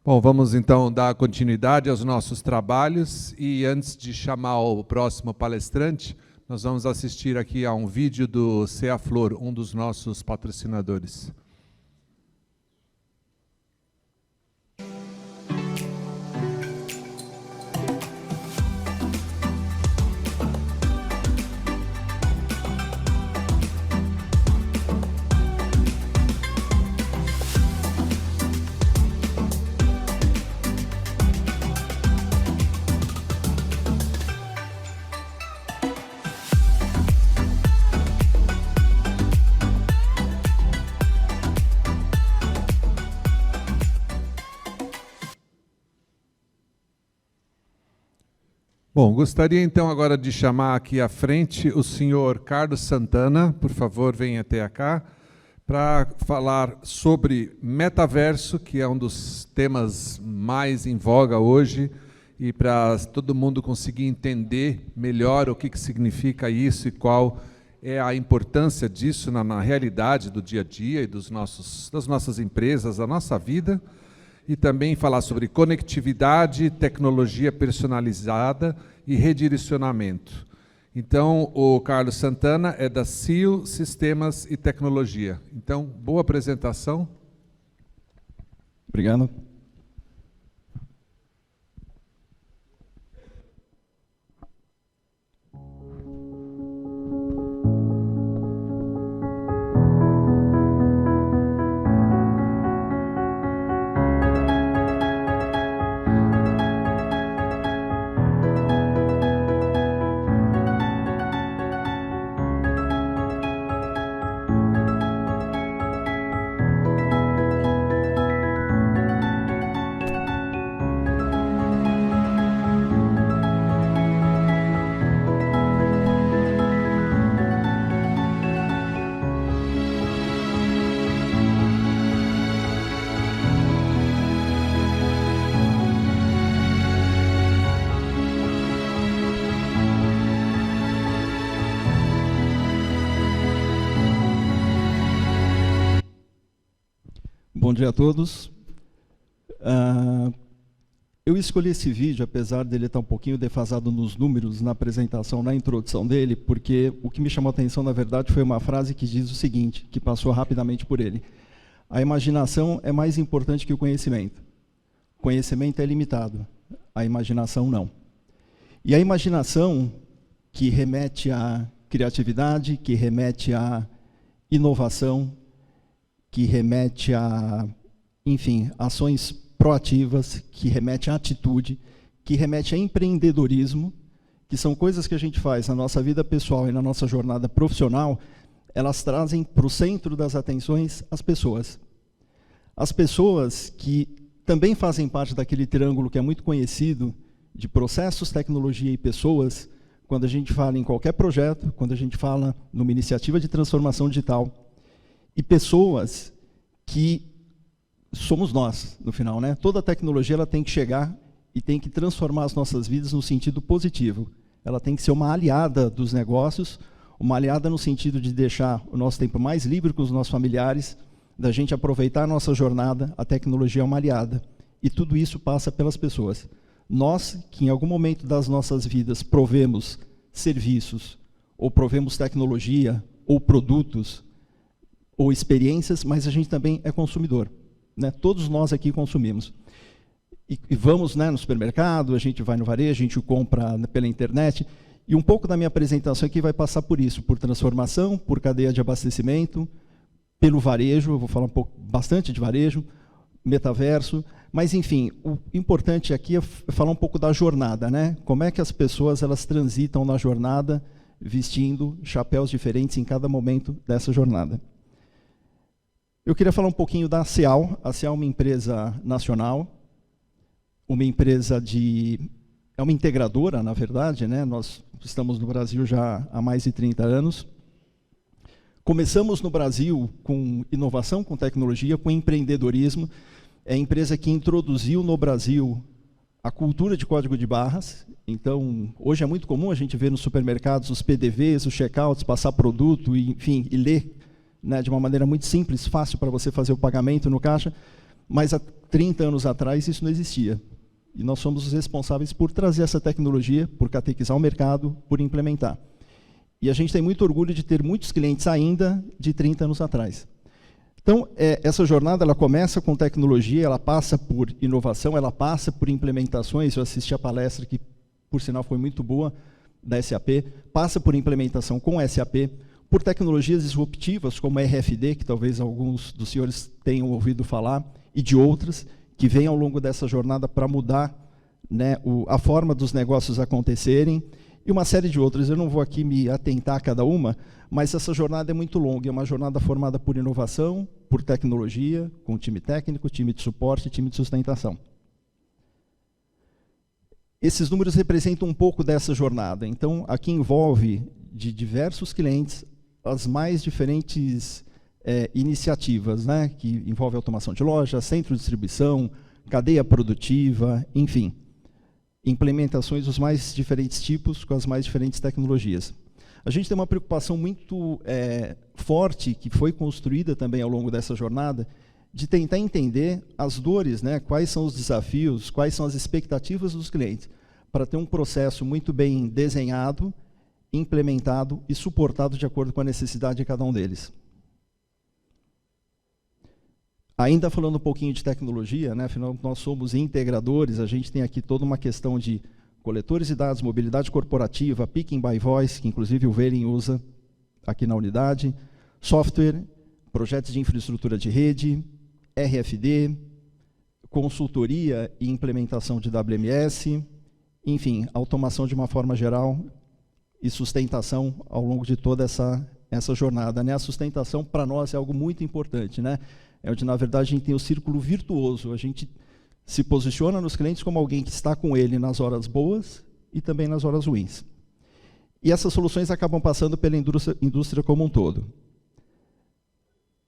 Bom, vamos então dar continuidade aos nossos trabalhos e antes de chamar o próximo palestrante, nós vamos assistir aqui a um vídeo do Ceaflor, um dos nossos patrocinadores. Bom, gostaria então agora de chamar aqui à frente o senhor Carlos Santana, por favor, venha até cá, para falar sobre metaverso, que é um dos temas mais em voga hoje, e para todo mundo conseguir entender melhor o que significa isso e qual é a importância disso na realidade do dia a dia e das nossas empresas, da nossa vida. E também falar sobre conectividade, tecnologia personalizada e redirecionamento. Então, o Carlos Santana é da CIO Sistemas e Tecnologia. Então, boa apresentação. Obrigado. Bom dia a todos. Eu escolhi esse vídeo, apesar dele estar um pouquinho defasado nos números, na apresentação, na introdução dele, porque o que me chamou a atenção, na verdade, foi uma frase que diz o seguinte, que passou rapidamente por ele. A imaginação é mais importante que o conhecimento. O conhecimento é limitado, a imaginação não. E a imaginação, que remete à criatividade, que remete à inovação, que remete a, enfim, ações proativas, que remete à atitude, que remete a empreendedorismo, que são coisas que a gente faz na nossa vida pessoal e na nossa jornada profissional, elas trazem para o centro das atenções as pessoas. As pessoas que também fazem parte daquele triângulo que é muito conhecido de processos, tecnologia e pessoas, quando a gente fala em qualquer projeto, quando a gente fala numa iniciativa de transformação digital, e pessoas que somos nós, no final, né? Toda a tecnologia ela tem que chegar e tem que transformar as nossas vidas no sentido positivo. Ela tem que ser uma aliada dos negócios, uma aliada no sentido de deixar o nosso tempo mais livre com os nossos familiares, da gente aproveitar a nossa jornada, a tecnologia é uma aliada. E tudo isso passa pelas pessoas. Nós, que em algum momento das nossas vidas provemos serviços, ou provemos tecnologia, ou produtos, ou experiências, mas a gente também é consumidor, né? Todos nós aqui consumimos. E vamos, né, no supermercado, a gente vai no varejo, a gente compra pela internet, e um pouco da minha apresentação aqui vai passar por isso, por transformação, por cadeia de abastecimento, pelo varejo, eu vou falar bastante de varejo, metaverso, mas, enfim, o importante aqui é falar um pouco da jornada, né? Como é que as pessoas elas transitam na jornada, vestindo chapéus diferentes em cada momento dessa jornada. Eu queria falar um pouquinho da CEAL. A CEAL é uma empresa nacional, uma empresa é uma integradora, na verdade, né? Nós estamos no Brasil já há mais de 30 anos. Começamos no Brasil com inovação, com tecnologia, com empreendedorismo. É a empresa que introduziu no Brasil a cultura de código de barras. Então, hoje é muito comum a gente ver nos supermercados os PDVs, os checkouts, passar produto, enfim, e ler, né, de uma maneira muito simples, fácil para você fazer o pagamento no caixa, mas 30 anos atrás, isso não existia. E nós somos os responsáveis por trazer essa tecnologia, por catequizar o mercado, por implementar. E a gente tem muito orgulho de ter muitos clientes ainda de 30 anos atrás. Então, essa jornada ela começa com tecnologia, ela passa por inovação, ela passa por implementações. Eu assisti a palestra, que, por sinal, foi muito boa, da SAP, passa por implementação com SAP, por tecnologias disruptivas, como a RFD, que talvez alguns dos senhores tenham ouvido falar, e de outras, que vêm ao longo dessa jornada para mudar, né, a forma dos negócios acontecerem, e uma série de outras. Eu não vou aqui me atentar a cada uma, mas essa jornada é muito longa, é uma jornada formada por inovação, por tecnologia, com time técnico, time de suporte e time de sustentação. Esses números representam um pouco dessa jornada. Então, aqui envolve, de diversos clientes, as mais diferentes iniciativas, né, que envolvem automação de loja, centro de distribuição, cadeia produtiva, enfim, implementações dos mais diferentes tipos, com as mais diferentes tecnologias. A gente tem uma preocupação muito forte, que foi construída também ao longo dessa jornada, de tentar entender as dores, né, quais são os desafios, quais são as expectativas dos clientes, para ter um processo muito bem desenhado, implementado e suportado de acordo com a necessidade de cada um deles. Ainda falando um pouquinho de tecnologia, né, afinal nós somos integradores, a gente tem aqui toda uma questão de coletores de dados, mobilidade corporativa, picking by voice, que inclusive o Veiling usa aqui na unidade, software, projetos de infraestrutura de rede, RFD, consultoria e implementação de WMS, enfim, automação de uma forma geral e sustentação ao longo de toda essa jornada, né? A sustentação, para nós, é algo muito importante, né? É onde, na verdade, a gente tem o círculo virtuoso. A gente se posiciona nos clientes como alguém que está com ele nas horas boas e também nas horas ruins. E essas soluções acabam passando pela indústria como um todo.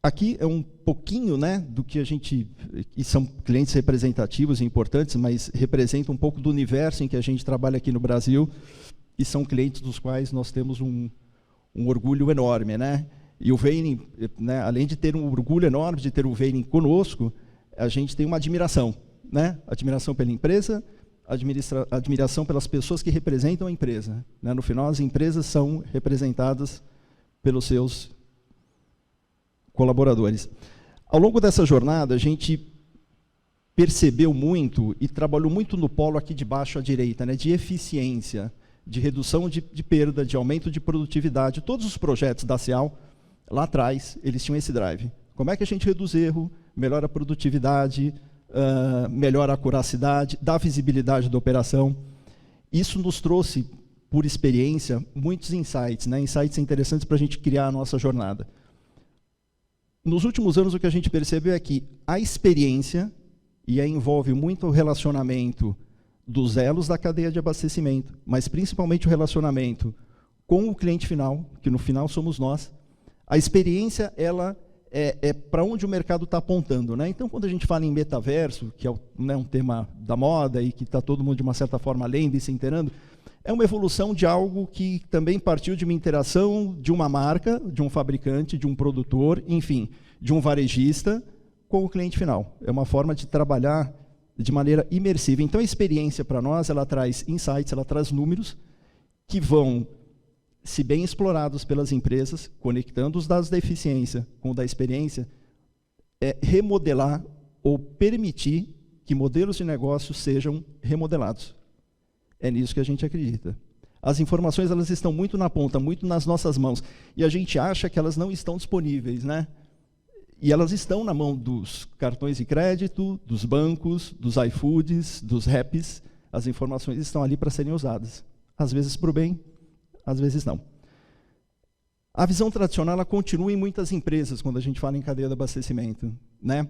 Aqui é um pouquinho, né, do que a gente... E são clientes representativos e importantes, mas representa um pouco do universo em que a gente trabalha aqui no Brasil, e são clientes dos quais nós temos um orgulho enorme, né? E o Veiling, né, além de ter um orgulho enorme de ter o Veiling conosco, a gente tem uma admiração, né? Admiração pela empresa, admiração pelas pessoas que representam a empresa, né? No final, as empresas são representadas pelos seus colaboradores. Ao longo dessa jornada, a gente percebeu muito e trabalhou muito no polo aqui de baixo à direita, né, de eficiência, de redução de perda, de aumento de produtividade. Todos os projetos da Cial, lá atrás, eles tinham esse drive. Como é que a gente reduz erro, melhora a produtividade, melhora a acuracidade, dá visibilidade da operação. Isso nos trouxe, por experiência, muitos insights, né, insights interessantes para a gente criar a nossa jornada. Nos últimos anos, o que a gente percebeu é que a experiência, e aí envolve muito o relacionamento dos elos da cadeia de abastecimento, mas principalmente o relacionamento com o cliente final, que no final somos nós. A experiência, ela é para onde o mercado está apontando, né? Então, quando a gente fala em metaverso, que é né, um tema da moda e que está todo mundo, de uma certa forma, lendo e se inteirando, é uma evolução de algo que também partiu de uma interação de uma marca, de um fabricante, de um produtor, enfim, de um varejista com o cliente final. É uma forma de trabalhar de maneira imersiva. Então, a experiência, para nós, ela traz insights, ela traz números que vão, se bem explorados pelas empresas, conectando os dados da eficiência com o da experiência, remodelar ou permitir que modelos de negócio sejam remodelados. É nisso que a gente acredita. As informações, elas estão muito na ponta, muito nas nossas mãos, e a gente acha que elas não estão disponíveis, né? E elas estão na mão dos cartões de crédito, dos bancos, dos iFoods, dos raps. As informações estão ali para serem usadas. Às vezes para o bem, às vezes não. A visão tradicional, ela continua em muitas empresas, quando a gente fala em cadeia de abastecimento, né?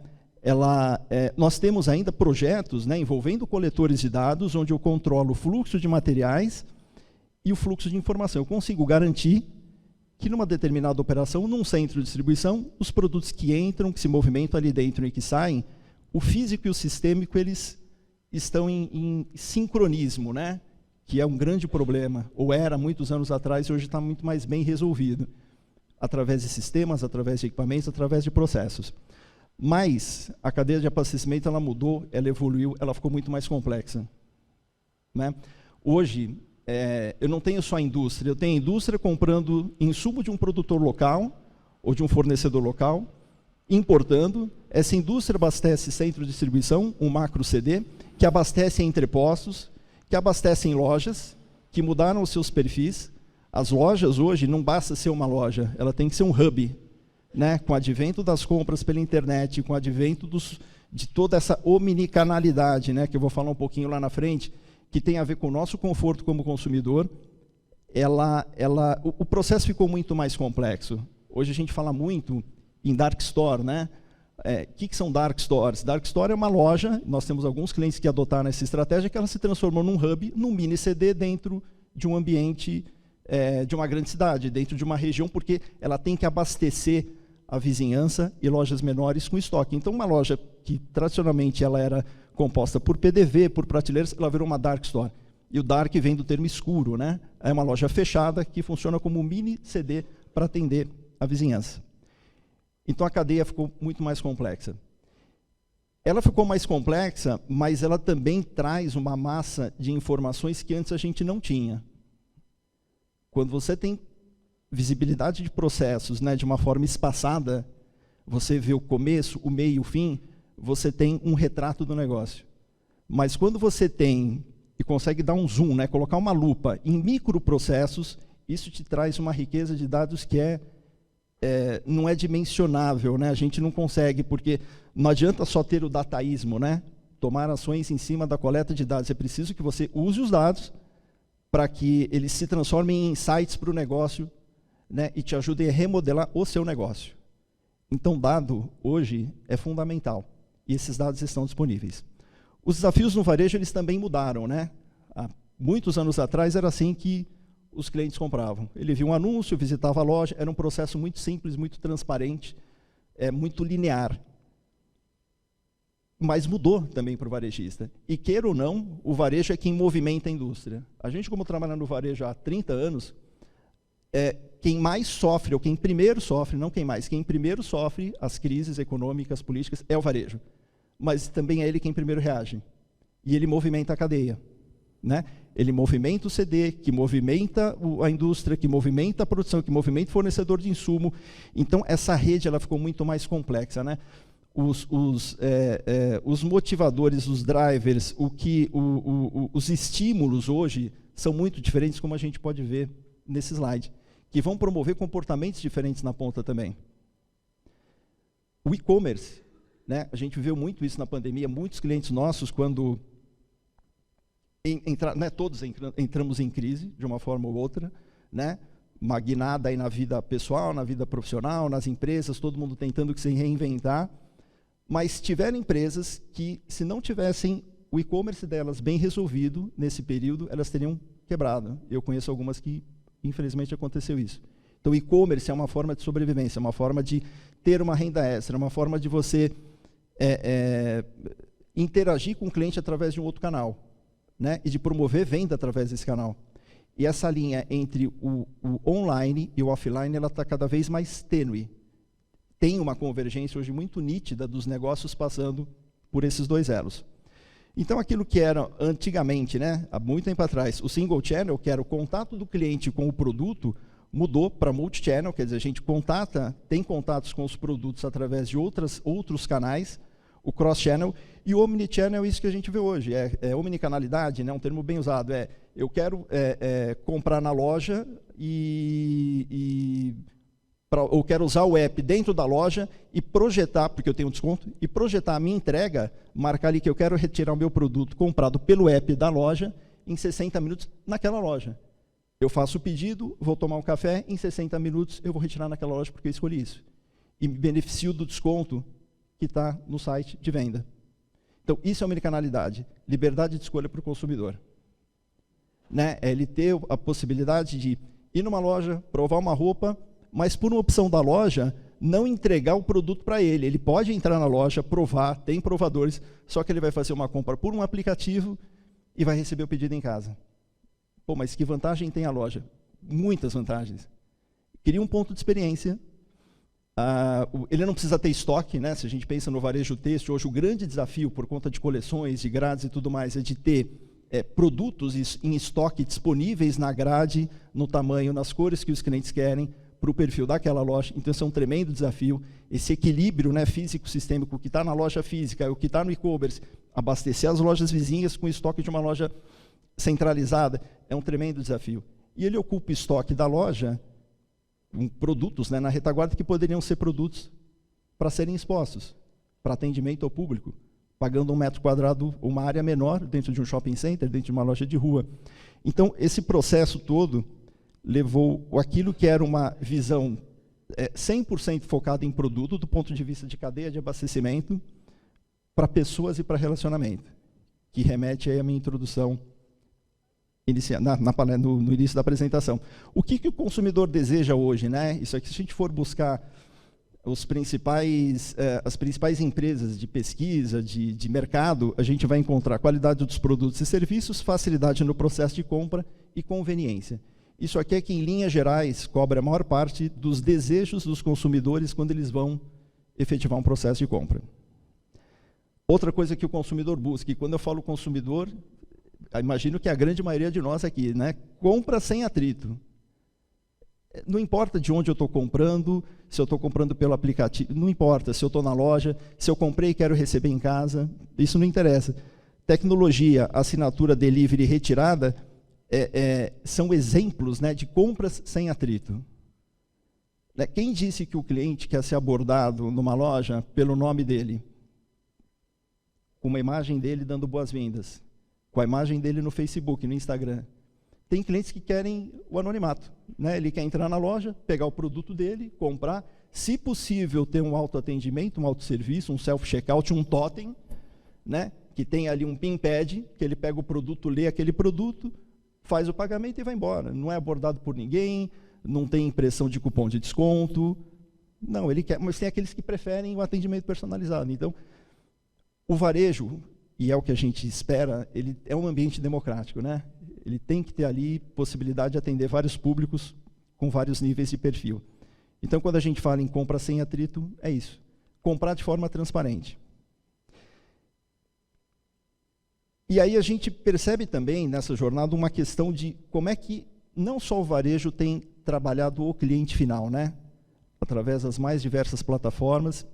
Nós temos ainda projetos, né, envolvendo coletores de dados, onde eu controlo o fluxo de materiais e o fluxo de informação. Eu consigo garantir que numa determinada operação, num centro de distribuição, os produtos que entram, que se movimentam ali dentro e que saem, o físico e o sistêmico, eles estão em sincronismo, né? Que é um grande problema, ou era muitos anos atrás, e hoje está muito mais bem resolvido, através de sistemas, através de equipamentos, através de processos. Mas a cadeia de abastecimento ela mudou, ela evoluiu, ela ficou muito mais complexa. Né? Hoje, eu não tenho só a indústria, eu tenho a indústria comprando insumo de um produtor local ou de um fornecedor local, importando. Essa indústria abastece centro de distribuição, um macro CD, que abastece entrepostos, que abastecem lojas, que mudaram os seus perfis. As lojas hoje não basta ser uma loja, ela tem que ser um hub, né? Com o advento das compras pela internet, com o advento de toda essa omnicanalidade, né? Que eu vou falar um pouquinho lá na frente, que tem a ver com o nosso conforto como consumidor, o processo ficou muito mais complexo. Hoje a gente fala muito em dark store, né? Que são dark stores? Dark store é uma loja, nós temos alguns clientes que adotaram essa estratégia, que ela se transformou num hub, num mini CD dentro de um ambiente de uma grande cidade, dentro de uma região, porque ela tem que abastecer a vizinhança e lojas menores com estoque. Então, uma loja que tradicionalmente ela era composta por PDV, por prateleiras, ela virou uma dark store. E o dark vem do termo escuro, né? É uma loja fechada que funciona como um mini CD para atender a vizinhança. Então, a cadeia ficou muito mais complexa. Ela ficou mais complexa, mas ela também traz uma massa de informações que antes a gente não tinha. Quando você tem visibilidade de processos, né, de uma forma espaçada, você vê o começo, o meio, o fim, você tem um retrato do negócio. Mas quando você tem e consegue dar um zoom, né, colocar uma lupa em microprocessos, isso te traz uma riqueza de dados que não é dimensionável, né? A gente não consegue, porque não adianta só ter o dataísmo, né? Tomar ações em cima da coleta de dados. É preciso que você use os dados para que eles se transformem em insights para o negócio, né? E te ajudem a remodelar o seu negócio. Então, dado, hoje, é fundamental. E esses dados estão disponíveis. Os desafios no varejo, eles também mudaram, né? Há muitos anos atrás, era assim que os clientes compravam. Ele via um anúncio, visitava a loja, era um processo muito simples, muito transparente, muito linear. Mas mudou também para o varejista. E, queira ou não, o varejo é quem movimenta a indústria. A gente, como trabalha no varejo há 30 anos, quem mais sofre, ou quem primeiro sofre, não quem mais, quem primeiro sofre as crises econômicas, políticas, é o varejo. Mas também é ele quem primeiro reage. E ele movimenta a cadeia. Né? Ele movimenta o CD, que movimenta a indústria, que movimenta a produção, que movimenta o fornecedor de insumo. Então, essa rede ela ficou muito mais complexa. Né? Os motivadores, os drivers, os estímulos hoje são muito diferentes, como a gente pode ver nesse slide, que vão promover comportamentos diferentes na ponta também. O e-commerce, né? A gente viu muito isso na pandemia, muitos clientes nossos, quando todos entramos em crise, de uma forma ou outra, né? Uma guinada aí na vida pessoal, na vida profissional, nas empresas, todo mundo tentando se reinventar, mas tiveram empresas que, se não tivessem o e-commerce delas bem resolvido nesse período, elas teriam quebrado. Eu conheço algumas que, infelizmente, aconteceu isso. Então, o e-commerce é uma forma de sobrevivência, é uma forma de ter uma renda extra, é uma forma de você interagir com o cliente através de um outro canal, né? E de promover venda através desse canal. E essa linha entre o online e o offline, ela está cada vez mais tênue. Tem uma convergência hoje muito nítida dos negócios passando por esses dois elos. Então, aquilo que era antigamente, né, há muito tempo atrás, o single channel, que era o contato do cliente com o produto, mudou para multi-channel, quer dizer, a gente tem contatos com os produtos através de outros canais, o cross-channel, e o omnichannel é isso que a gente vê hoje, é omnicanalidade, né, um termo bem usado, eu quero comprar na loja eu quero usar o app dentro da loja e projetar, porque eu tenho um desconto, e projetar a minha entrega, marcar ali que eu quero retirar o meu produto comprado pelo app da loja em 60 minutos naquela loja. Eu faço o pedido, vou tomar um café, em 60 minutos eu vou retirar naquela loja porque eu escolhi isso. E me beneficio do desconto que está no site de venda. Então, isso é omnicanalidade, liberdade de escolha para o consumidor. Né? É ele ter a possibilidade de ir numa loja, provar uma roupa, mas por uma opção da loja, não entregar o produto para ele. Ele pode entrar na loja, provar, tem provadores, só que ele vai fazer uma compra por um aplicativo e vai receber o pedido em casa. Pô, mas que vantagem tem a loja? Muitas vantagens. Cria um ponto de experiência, Ele não precisa ter estoque, né? Se a gente pensa no varejo têxtil, hoje o grande desafio, por conta de coleções, de grades e tudo mais, é de ter produtos em estoque disponíveis na grade, no tamanho, nas cores que os clientes querem, para o perfil daquela loja. Então, isso é um tremendo desafio. Esse equilíbrio, né, físico-sistêmico, o que está na loja física, o que está no e-commerce, abastecer as lojas vizinhas com o estoque de uma loja centralizada, é um tremendo desafio. E ele ocupa o estoque da loja, produtos, né, na retaguarda que poderiam ser produtos para serem expostos, para atendimento ao público, pagando um metro quadrado, uma área menor, dentro de um shopping center, dentro de uma loja de rua. Então, esse processo todo levou aquilo que era uma visão 100% focada em produto, do ponto de vista de cadeia de abastecimento, para pessoas e para relacionamento, que remete aí à minha introdução no início da apresentação. O que o consumidor deseja hoje, né? Isso aqui, se a gente for buscar as principais empresas de pesquisa, de mercado, a gente vai encontrar qualidade dos produtos e serviços, facilidade no processo de compra e conveniência. Isso aqui é que, em linhas gerais, cobre a maior parte dos desejos dos consumidores quando eles vão efetivar um processo de compra. Outra coisa que o consumidor busca, e quando eu falo consumidor, imagino que a grande maioria de nós aqui, né, compra sem atrito. Não importa de onde eu estou comprando, se eu estou comprando pelo aplicativo, não importa se eu estou na loja, se eu comprei e quero receber em casa, isso não interessa. Tecnologia, assinatura, delivery e retirada são exemplos, né, de compras sem atrito. Quem disse que o cliente quer ser abordado numa loja pelo nome dele? Com uma imagem dele dando boas-vindas, com a imagem dele no Facebook, no Instagram. Tem clientes que querem o anonimato, né? Ele quer entrar na loja, pegar o produto dele, comprar, se possível ter um autoatendimento, um autosserviço, um self-checkout, um totem, né? Que tem ali um PIN pad, que ele pega o produto, lê aquele produto, faz o pagamento e vai embora. Não é abordado por ninguém, não tem impressão de cupom de desconto. Não, ele quer, mas tem aqueles que preferem o atendimento personalizado. Então, o varejo, e é o que a gente espera, ele é um ambiente democrático, né? Ele tem que ter ali possibilidade de atender vários públicos com vários níveis de perfil. Então, quando a gente fala em compra sem atrito, é isso. Comprar de forma transparente. E aí a gente percebe também, nessa jornada, uma questão de como é que não só o varejo tem trabalhado o cliente final, né? Através das mais diversas plataformas,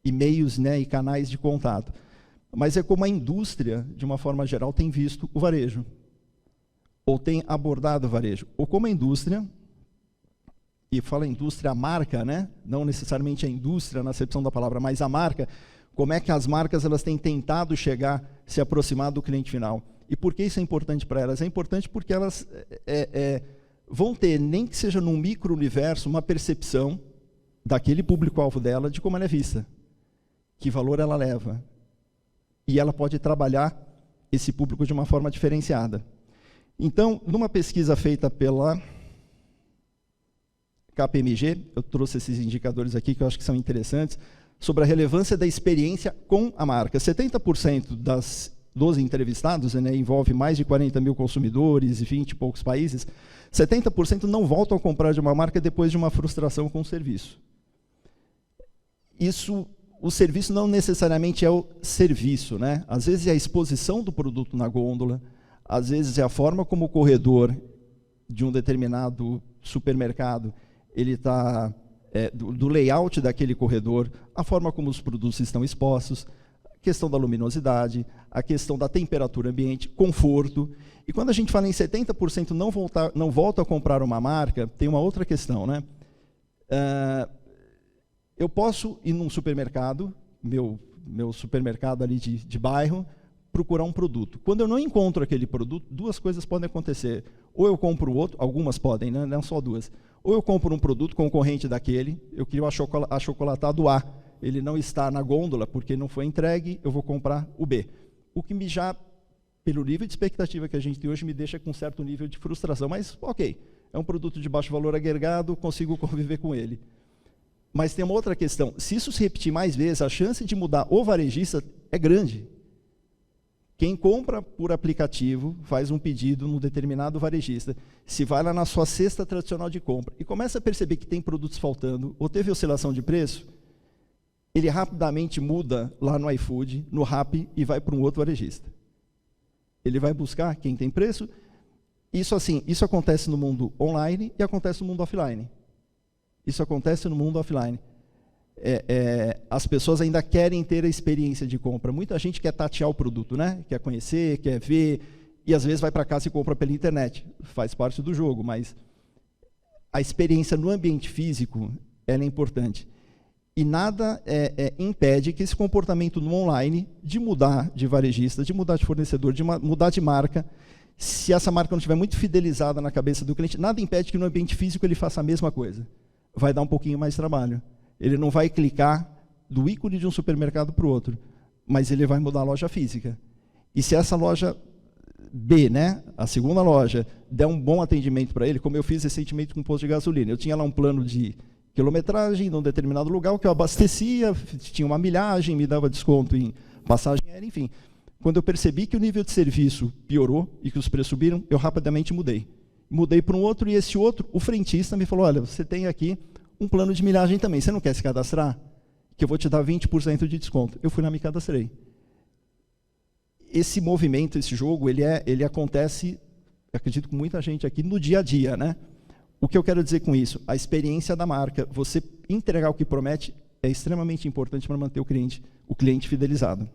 e-mails, né, e canais de contato. Mas é como a indústria, de uma forma geral, tem visto o varejo, ou tem abordado o varejo, ou como a indústria, e fala indústria, a marca, né? Não necessariamente a indústria na acepção da palavra, mas a marca, como é que as marcas elas têm tentado chegar, se aproximar do cliente final. E por que isso é importante para elas? É importante porque elas vão ter, nem que seja num micro-universo, uma percepção daquele público-alvo dela, de como ela é vista, que valor ela leva. E ela pode trabalhar esse público de uma forma diferenciada. Então, numa pesquisa feita pela KPMG, eu trouxe esses indicadores aqui que eu acho que são interessantes, sobre a relevância da experiência com a marca. 70% dos entrevistados, né, envolve mais de 40 mil consumidores e 20 e poucos países, 70% não voltam a comprar de uma marca depois de uma frustração com o serviço. O serviço não necessariamente é o serviço, né? Às vezes é a exposição do produto na gôndola, às vezes é a forma como o corredor de um determinado supermercado, ele está do layout daquele corredor, a forma como os produtos estão expostos, a questão da luminosidade, a questão da temperatura ambiente, conforto. E quando a gente fala em 70% não volta a comprar uma marca, tem uma outra questão, né? Eu posso ir num supermercado, meu supermercado ali de bairro, procurar um produto. Quando eu não encontro aquele produto, duas coisas podem acontecer. Ou eu compro outro, algumas podem, né? Não só duas. Ou eu compro um produto concorrente daquele, eu queria o achocolatado A, ele não está na gôndola porque não foi entregue, eu vou comprar o B. O que pelo nível de expectativa que a gente tem hoje, me deixa com um certo nível de frustração. Mas, ok, é um produto de baixo valor agregado, consigo conviver com ele. Mas tem uma outra questão. Se isso se repetir mais vezes, a chance de mudar o varejista é grande. Quem compra por aplicativo faz um pedido num determinado varejista. Se vai lá na sua cesta tradicional de compra e começa a perceber que tem produtos faltando ou teve oscilação de preço, ele rapidamente muda lá no iFood, no Rappi e vai para um outro varejista. Ele vai buscar quem tem preço. Isso acontece no mundo online e acontece no mundo offline. Isso acontece no mundo offline. As pessoas ainda querem ter a experiência de compra. Muita gente quer tatear o produto, né? Quer conhecer, quer ver, e às vezes vai para casa e compra pela internet. Faz parte do jogo, mas a experiência no ambiente físico ela é importante. E nada impede que esse comportamento no online, de mudar de varejista, de mudar de fornecedor, de mudar de marca, se essa marca não estiver muito fidelizada na cabeça do cliente, nada impede que no ambiente físico ele faça a mesma coisa. Vai dar um pouquinho mais de trabalho. Ele não vai clicar do ícone de um supermercado para o outro, mas ele vai mudar a loja física. E se essa loja B, né, a segunda loja, der um bom atendimento para ele, como eu fiz recentemente com um posto de gasolina, eu tinha lá um plano de quilometragem num determinado lugar, que eu abastecia, tinha uma milhagem, me dava desconto em passagem aérea, enfim. Quando eu percebi que o nível de serviço piorou e que os preços subiram, eu rapidamente mudei. Mudei para um outro, e esse outro, o frentista me falou, olha, você tem aqui um plano de milhagem também, você não quer se cadastrar? Que eu vou te dar 20% de desconto. Eu fui lá e me cadastrei. Esse movimento, esse jogo, ele acontece, acredito com muita gente aqui, no dia a dia, né? O que eu quero dizer com isso? A experiência da marca, você entregar o que promete, é extremamente importante para manter o cliente fidelizado.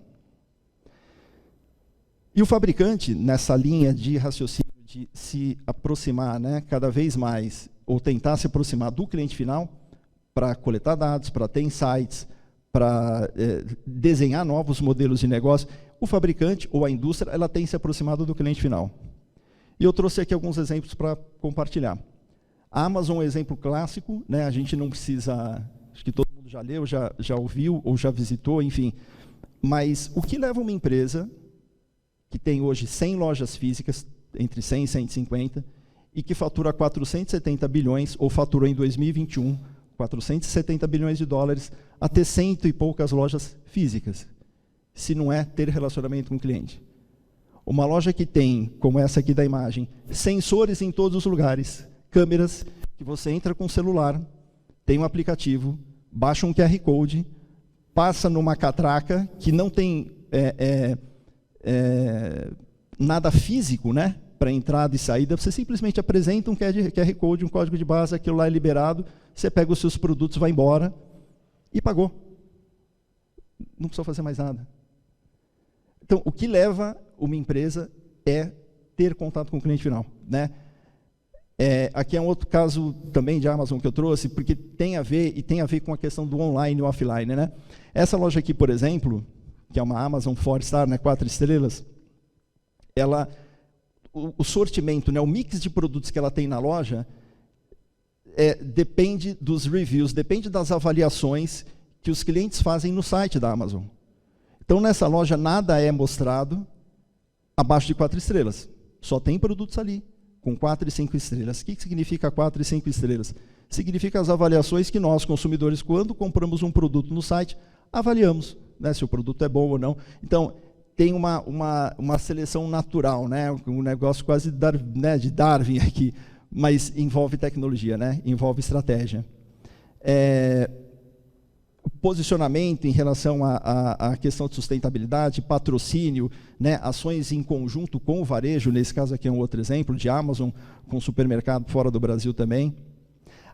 E o fabricante, nessa linha de raciocínio, de se aproximar, né, cada vez mais, ou tentar se aproximar do cliente final, para coletar dados, para ter insights, para desenhar novos modelos de negócio, o fabricante ou a indústria, ela tem se aproximado do cliente final. E eu trouxe aqui alguns exemplos para compartilhar. A Amazon é um exemplo clássico, né? A gente não precisa, acho que todo mundo já leu, já ouviu ou já visitou, enfim. Mas o que leva uma empresa que tem hoje 100 lojas físicas, entre 100 e 150, e que fatura 470 bilhões, ou faturou em 2021, 470 bilhões de dólares, a ter 100 e poucas lojas físicas, se não é ter relacionamento com o cliente. Uma loja que tem, como essa aqui da imagem, sensores em todos os lugares, câmeras, que você entra com o celular, tem um aplicativo, baixa um QR Code, passa numa catraca que não tem nada físico, né, para entrada e saída, você simplesmente apresenta um QR Code, um código de barras, aquilo lá é liberado, você pega os seus produtos, vai embora e pagou. Não precisa fazer mais nada. Então, o que leva uma empresa é ter contato com o cliente final, né? Aqui é um outro caso também de Amazon que eu trouxe, porque tem a ver com a questão do online e offline, né? Essa loja aqui, por exemplo, que é uma Amazon 4-star, né, 4 estrelas, o sortimento, né, o mix de produtos que ela tem na loja, depende dos reviews, depende das avaliações que os clientes fazem no site da Amazon. Então, nessa loja, nada é mostrado abaixo de 4 estrelas. Só tem produtos ali, com 4 e 5 estrelas. O que significa 4 e 5 estrelas? Significa as avaliações que nós, consumidores, quando compramos um produto no site, avaliamos, né, se o produto é bom ou não. Então, tem uma seleção natural, né, um negócio quase de Darwin aqui, mas envolve tecnologia, né, envolve estratégia. Posicionamento em relação à questão de sustentabilidade, patrocínio, né, ações em conjunto com o varejo, nesse caso aqui é um outro exemplo, de Amazon com supermercado fora do Brasil também.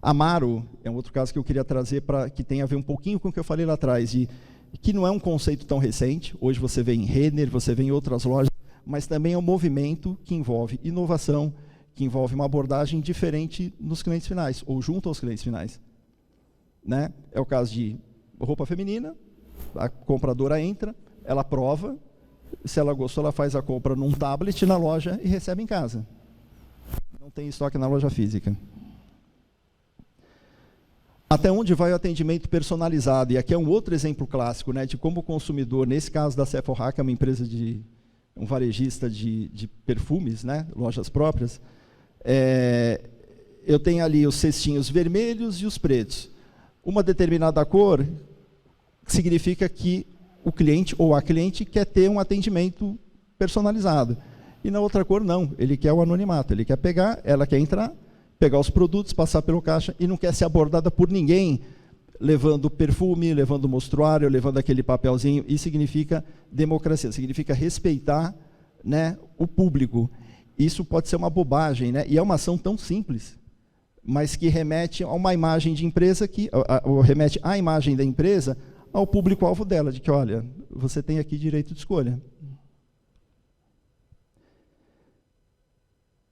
Amaro é um outro caso que eu queria trazer, que tem a ver um pouquinho com o que eu falei lá atrás, que não é um conceito tão recente, hoje você vê em Renner, você vê em outras lojas, mas também é um movimento que envolve inovação, que envolve uma abordagem diferente nos clientes finais, ou junto aos clientes finais. Né? É o caso de roupa feminina, a compradora entra, ela prova, se ela gostou, ela faz a compra num tablet na loja e recebe em casa. Não tem estoque na loja física. Até onde vai o atendimento personalizado? E aqui é um outro exemplo clássico, né, de como o consumidor, nesse caso da Sephora, que é uma empresa um varejista de perfumes, né, lojas próprias, eu tenho ali os cestinhos vermelhos e os pretos. Uma determinada cor significa que o cliente ou a cliente quer ter um atendimento personalizado. E na outra cor, não. Ele quer o anonimato. Ele quer pegar, ela quer entrar, pegar os produtos, passar pelo caixa e não quer ser abordada por ninguém levando perfume, levando mostruário, levando aquele papelzinho. Isso significa democracia, significa respeitar, né, o público. Isso pode ser uma bobagem, né? E é uma ação tão simples, mas que remete a uma imagem de empresa, remete à imagem da empresa, ao público-alvo dela, de que, olha, você tem aqui direito de escolha.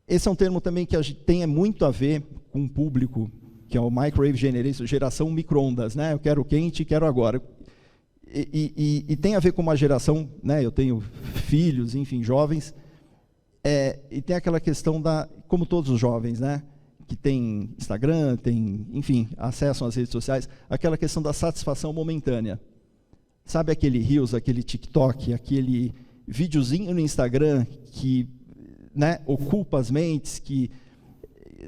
Esse é um termo também que tem muito a ver com o público, que é o Microwave Generation, geração micro-ondas, né? Eu quero quente, quero agora. E tem a ver com uma geração, né? Eu tenho filhos, enfim, jovens, e tem aquela questão da, como todos os jovens, né? Que tem Instagram, tem, enfim, acessam às redes sociais, aquela questão da satisfação momentânea. Sabe aquele Reels, aquele TikTok, aquele videozinho no Instagram que, né, ocupa as mentes, que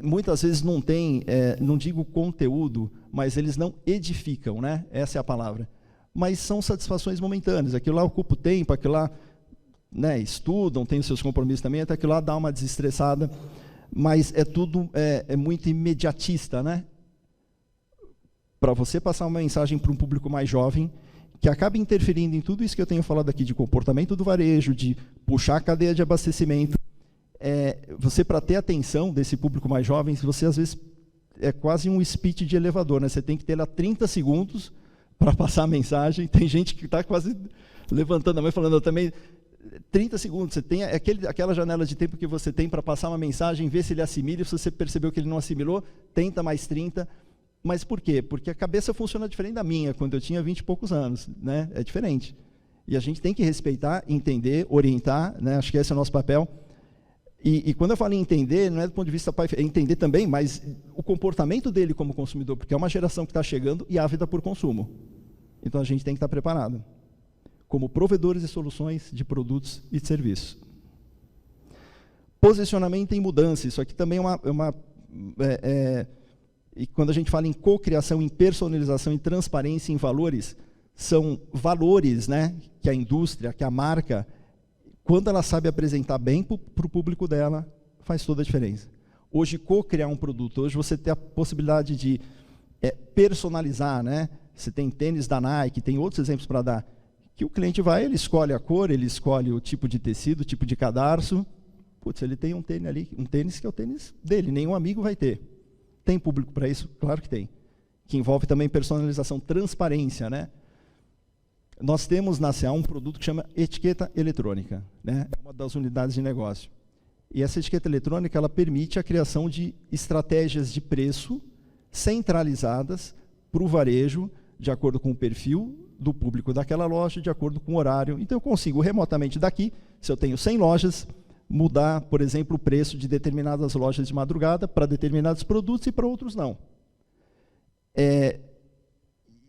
muitas vezes não tem, não digo conteúdo, mas eles não edificam, né? Essa é a palavra. Mas são satisfações momentâneas. Aquilo lá ocupa o tempo, aquilo lá, né, estudam, tem os seus compromissos também, até aquilo lá dá uma desestressada, mas é tudo muito imediatista, né? Para você passar uma mensagem para um público mais jovem, que acaba interferindo em tudo isso que eu tenho falado aqui, de comportamento do varejo, de puxar a cadeia de abastecimento, você, para ter atenção desse público mais jovem, você às vezes é quase um speech de elevador, né? Você tem que ter lá 30 segundos para passar a mensagem. Tem gente que está quase levantando a mão e falando, eu também, 30 segundos, você tem aquela janela de tempo que você tem para passar uma mensagem, ver se ele assimila, se você percebeu que ele não assimilou, tenta mais 30. Mas por quê? Porque a cabeça funciona diferente da minha, quando eu tinha 20 e poucos anos, né? É diferente. E a gente tem que respeitar, entender, orientar, né? Acho que esse é o nosso papel. E quando eu falo em entender, não é do ponto de vista pai, é entender também, mas o comportamento dele como consumidor, porque é uma geração que está chegando e ávida por consumo. Então a gente tem que estar preparado, como provedores de soluções de produtos e de serviços. Posicionamento em mudança, isso aqui também e quando a gente fala em cocriação, em personalização, em transparência, em valores, são valores, né, que a indústria, que a marca, quando ela sabe apresentar bem para o público dela, faz toda a diferença. Hoje, co-criar um produto, hoje você tem a possibilidade de personalizar, né? Você tem tênis da Nike, tem outros exemplos para dar, que o cliente vai, ele escolhe a cor, ele escolhe o tipo de tecido, o tipo de cadarço. Putz, ele tem um tênis ali, um tênis que é o tênis dele, nenhum amigo vai ter. Tem público para isso? Claro que tem. Que envolve também personalização, transparência, né? Nós temos na CA um produto que chama etiqueta eletrônica, né? É uma das unidades de negócio. E essa etiqueta eletrônica, ela permite a criação de estratégias de preço centralizadas para o varejo, de acordo com o perfil do público daquela loja, de acordo com o horário. Então, eu consigo remotamente daqui, se eu tenho 100 lojas, mudar, por exemplo, o preço de determinadas lojas de madrugada para determinados produtos e para outros não.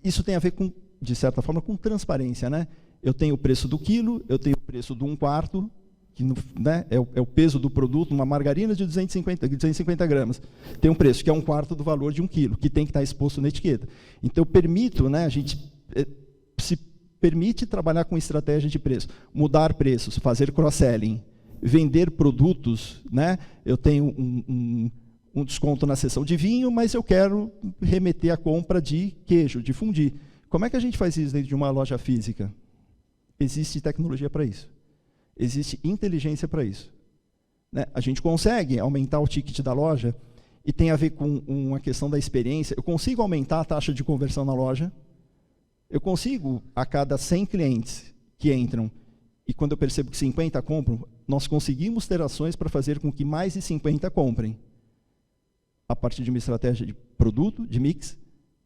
Isso tem a ver com, de certa forma, com transparência, né? Eu tenho o preço do quilo, eu tenho o preço do 1/4, que né, é o peso do produto, uma margarina de 250 gramas. Tem um preço que é 1/4 do valor de 1 quilo, que tem que estar exposto na etiqueta. Então, eu permito, né, a gente se permite trabalhar com estratégia de preço, mudar preços, fazer cross-selling, vender produtos, né? Eu tenho um desconto na seção de vinho, mas eu quero remeter a compra de queijo, de fundir. Como é que a gente faz isso dentro de uma loja física? Existe tecnologia para isso. Existe inteligência para isso. Né? A gente consegue aumentar o ticket da loja e tem a ver com uma questão da experiência. Eu consigo aumentar a taxa de conversão na loja. Eu consigo, a cada 100 clientes que entram, e quando eu percebo que 50 compram, nós conseguimos ter ações para fazer com que mais de 50 comprem. A partir de uma estratégia de produto, de mix,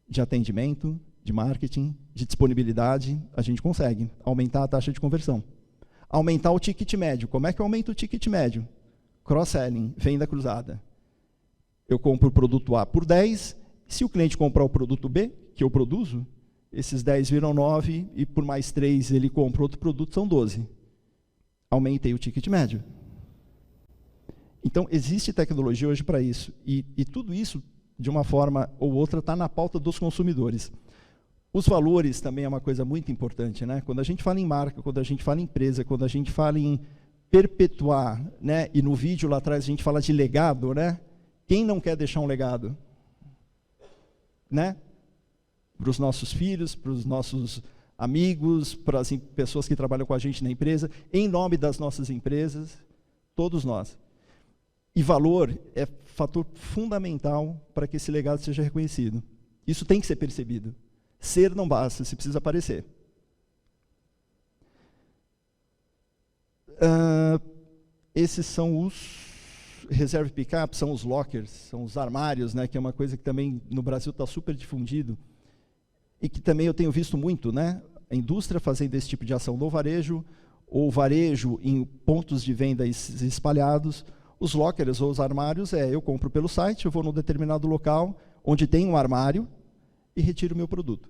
de atendimento, de marketing, de disponibilidade, a gente consegue aumentar a taxa de conversão. Aumentar o ticket médio. Como é que eu aumento o ticket médio? Cross-selling, venda cruzada. Eu compro o produto A por 10, se o cliente comprar o produto B, que eu produzo, esses 10 viram 9, e por mais 3 ele compra outro produto, são 12. Aumentei o ticket médio. Então, existe tecnologia hoje para isso. E tudo isso, de uma forma ou outra, está na pauta dos consumidores. Os valores também é uma coisa muito importante, né? Quando a gente fala em marca, quando a gente fala em empresa, quando a gente fala em perpetuar, né? E no vídeo lá atrás a gente fala de legado, né? Quem não quer deixar um legado? Né? Para os nossos filhos, para os nossos amigos, para as pessoas que trabalham com a gente na empresa, em nome das nossas empresas, todos nós. E valor é fator fundamental para que esse legado seja reconhecido. Isso tem que ser percebido. Ser não basta, você precisa aparecer. Esses são os reserve pickup, são os lockers, são os armários, né, que é uma coisa que também no Brasil está super difundido e que também eu tenho visto muito, né, a indústria fazendo esse tipo de ação no varejo, ou varejo em pontos de venda espalhados. Os lockers ou os armários eu compro pelo site, eu vou num determinado local onde tem um armário e retiro o meu produto.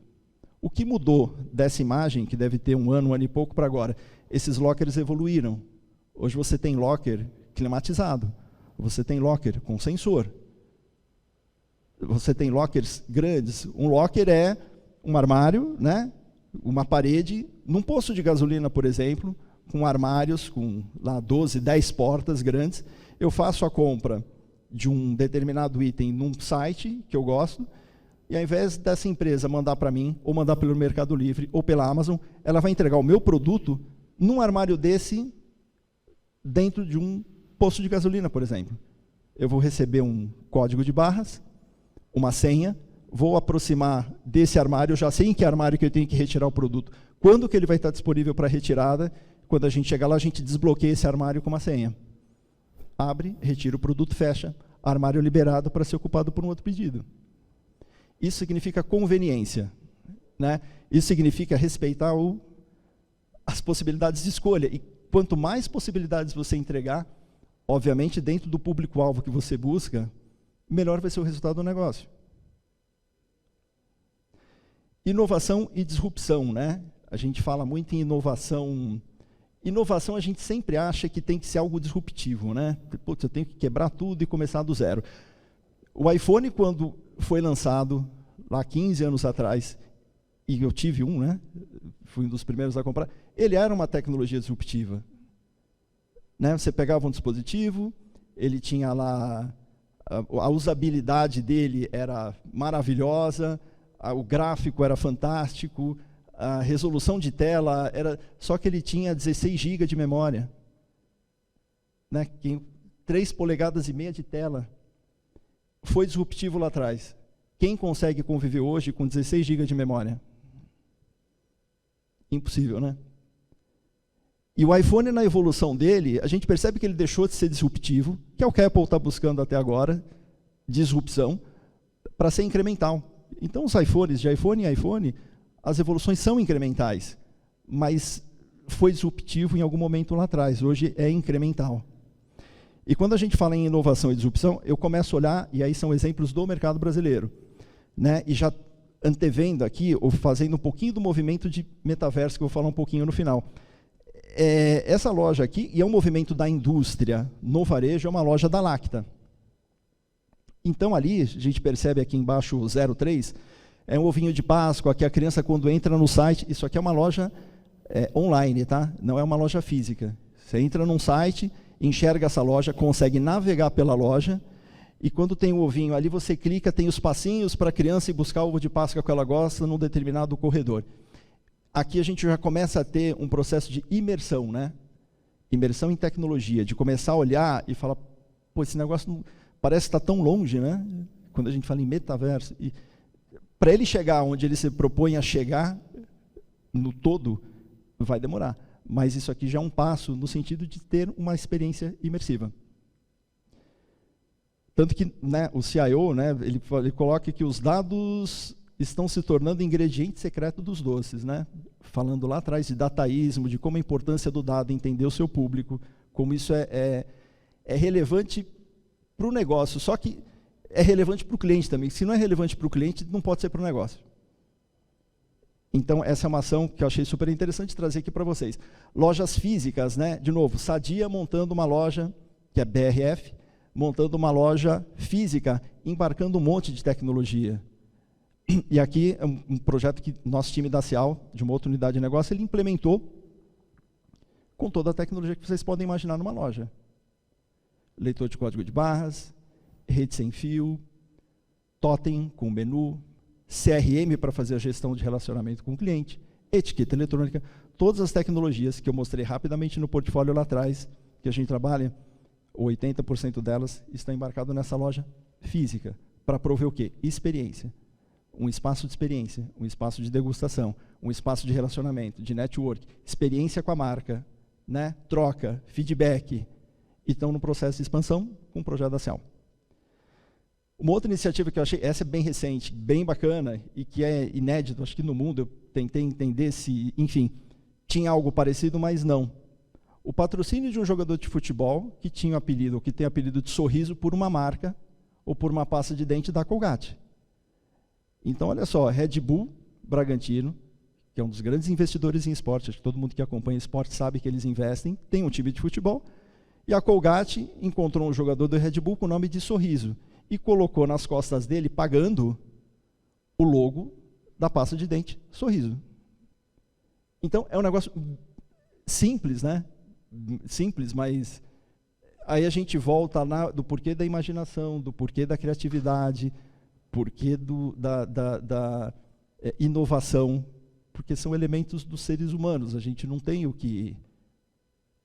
O que mudou dessa imagem, que deve ter um ano e pouco para agora? Esses lockers evoluíram. Hoje você tem locker climatizado, você tem locker com sensor, você tem lockers grandes. Um locker é um armário, né? Uma parede, num posto de gasolina, por exemplo, com armários com lá 12, 10 portas grandes. Eu faço a compra de um determinado item num site que eu gosto, e ao invés dessa empresa mandar para mim, ou mandar pelo Mercado Livre, ou pela Amazon, ela vai entregar o meu produto num armário desse, dentro de um posto de gasolina, por exemplo. Eu vou receber um código de barras, uma senha, vou aproximar desse armário, eu já sei em que armário que eu tenho que retirar o produto, quando que ele vai estar disponível para retirada. Quando a gente chegar lá, a gente desbloqueia esse armário com uma senha. Abre, retira o produto, fecha, armário liberado para ser ocupado por um outro pedido. Isso significa conveniência, né? Isso significa respeitar as possibilidades de escolha. E quanto mais possibilidades você entregar, obviamente, dentro do público-alvo que você busca, melhor vai ser o resultado do negócio. Inovação e disrupção, né? A gente fala muito em inovação. Inovação a gente sempre acha que tem que ser algo disruptivo, né? Putz, eu tenho que quebrar tudo e começar do zero. O iPhone, quando foi lançado, lá 15 anos atrás, e eu tive um, né? Fui um dos primeiros a comprar, ele era uma tecnologia disruptiva. Né? Você pegava um dispositivo, ele tinha lá, a usabilidade dele era maravilhosa, o gráfico era fantástico, a resolução de tela era... Só que ele tinha 16 GB de memória. Né? 3,5 polegadas de tela. Foi disruptivo lá atrás. Quem consegue conviver hoje com 16 GB de memória? Impossível, né? E o iPhone, na evolução dele, a gente percebe que ele deixou de ser disruptivo, que é o que a Apple está buscando até agora, disrupção, para ser incremental. Então, os iPhones, de iPhone em iPhone, as evoluções são incrementais, mas foi disruptivo em algum momento lá atrás, hoje é incremental. E quando a gente fala em inovação e disrupção, eu começo a olhar, e aí são exemplos do mercado brasileiro, né? E já antevendo aqui, ou fazendo um pouquinho do movimento de metaverso, que eu vou falar um pouquinho no final. Essa loja aqui, e é um movimento da indústria no varejo, é uma loja da Lacta. Então, ali, a gente percebe aqui embaixo o 03, é um ovinho de Páscoa, que a criança, quando entra no site, isso aqui é uma loja online, tá? Não é uma loja física. Você entra num site, enxerga essa loja, consegue navegar pela loja, e quando tem o ovinho ali, você clica, tem os passinhos para a criança ir buscar o ovo de Páscoa que ela gosta num determinado corredor. Aqui a gente já começa a ter um processo de imersão, né? Imersão em tecnologia, de começar a olhar e falar, pô, esse negócio não, parece que está tão longe, né? Quando a gente fala em metaverso. E para ele chegar onde ele se propõe a chegar, no todo, vai demorar. Mas isso aqui já é um passo no sentido de ter uma experiência imersiva. Tanto que, né, o CIO, né, ele coloca que os dados estão se tornando ingrediente secreto dos doces, né? Falando lá atrás de dataísmo, de como a importância do dado, entender o seu público, como isso é relevante para o negócio, só que é relevante para o cliente também. Se não é relevante para o cliente, não pode ser para o negócio. Então, essa é uma ação que eu achei super interessante trazer aqui para vocês. Lojas físicas, né? De novo, Sadia montando uma loja, que é BRF, montando uma loja física, embarcando um monte de tecnologia. E aqui é um projeto que nosso time da Cial, de uma outra unidade de negócio, ele implementou com toda a tecnologia que vocês podem imaginar numa loja. Leitor de código de barras, rede sem fio, totem com menu, CRM para fazer a gestão de relacionamento com o cliente, etiqueta eletrônica, todas as tecnologias que eu mostrei rapidamente no portfólio lá atrás, que a gente trabalha, 80% delas estão embarcadas nessa loja física, para prover o quê? Experiência. Um espaço de experiência, um espaço de degustação, um espaço de relacionamento, de network, experiência com a marca, né? Troca, feedback, e estão no processo de expansão com o projeto da Cial. Uma outra iniciativa que eu achei, essa é bem recente, bem bacana, e que é inédito, acho que no mundo, eu tentei entender se, enfim, tinha algo parecido, mas não. O patrocínio de um jogador de futebol que tinha apelido, ou que tem apelido de Sorriso, por uma marca, ou por uma pasta de dente da Colgate. Então, olha só, Red Bull Bragantino, que é um dos grandes investidores em esporte, acho que todo mundo que acompanha esporte sabe que eles investem, tem um time de futebol, e a Colgate encontrou um jogador do Red Bull com o nome de Sorriso, e colocou nas costas dele, pagando o logo da pasta de dente, Sorriso. Então, é um negócio simples, né? Simples, mas aí a gente volta do porquê da imaginação, do porquê da criatividade, porquê da inovação, porque são elementos dos seres humanos. A gente não tem o que...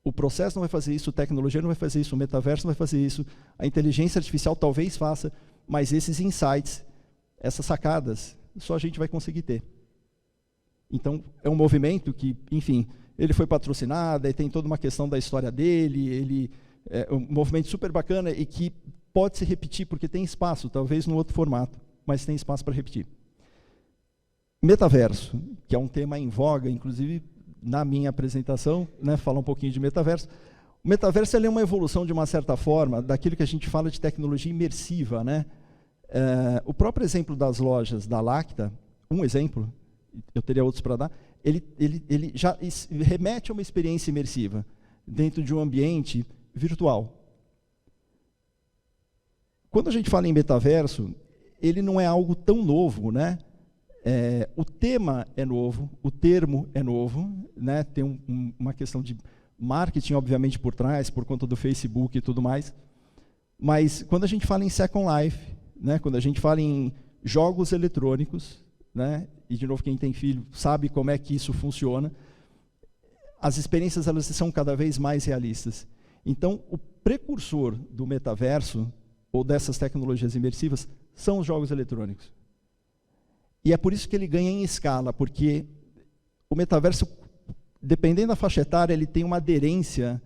O processo não vai fazer isso, a tecnologia não vai fazer isso, o metaverso não vai fazer isso, a inteligência artificial talvez faça, mas esses insights, essas sacadas, só a gente vai conseguir ter. Então, é um movimento que, enfim, ele foi patrocinado, e tem toda uma questão da história dele, ele é um movimento super bacana e que pode se repetir, porque tem espaço, talvez num outro formato, mas tem espaço para repetir. Metaverso, que é um tema em voga, inclusive na minha apresentação, né, falar um pouquinho de metaverso. O metaverso é uma evolução, de uma certa forma, daquilo que a gente fala de tecnologia imersiva, né? O próprio exemplo das lojas da Lacta, um exemplo, eu teria outros para dar, ele já remete a uma experiência imersiva, dentro de um ambiente virtual. Quando a gente fala em metaverso, ele não é algo tão novo, né? O tema é novo, o termo é novo, né? Tem uma questão de marketing, obviamente, por trás, por conta do Facebook e tudo mais, mas quando a gente fala em Second Life, né? Quando a gente fala em jogos eletrônicos, né? E, de novo, quem tem filho sabe como é que isso funciona, as experiências elas são cada vez mais realistas. Então, o precursor do metaverso, ou dessas tecnologias imersivas, são os jogos eletrônicos. E é por isso que ele ganha em escala, porque o metaverso, dependendo da faixa etária, ele tem uma aderência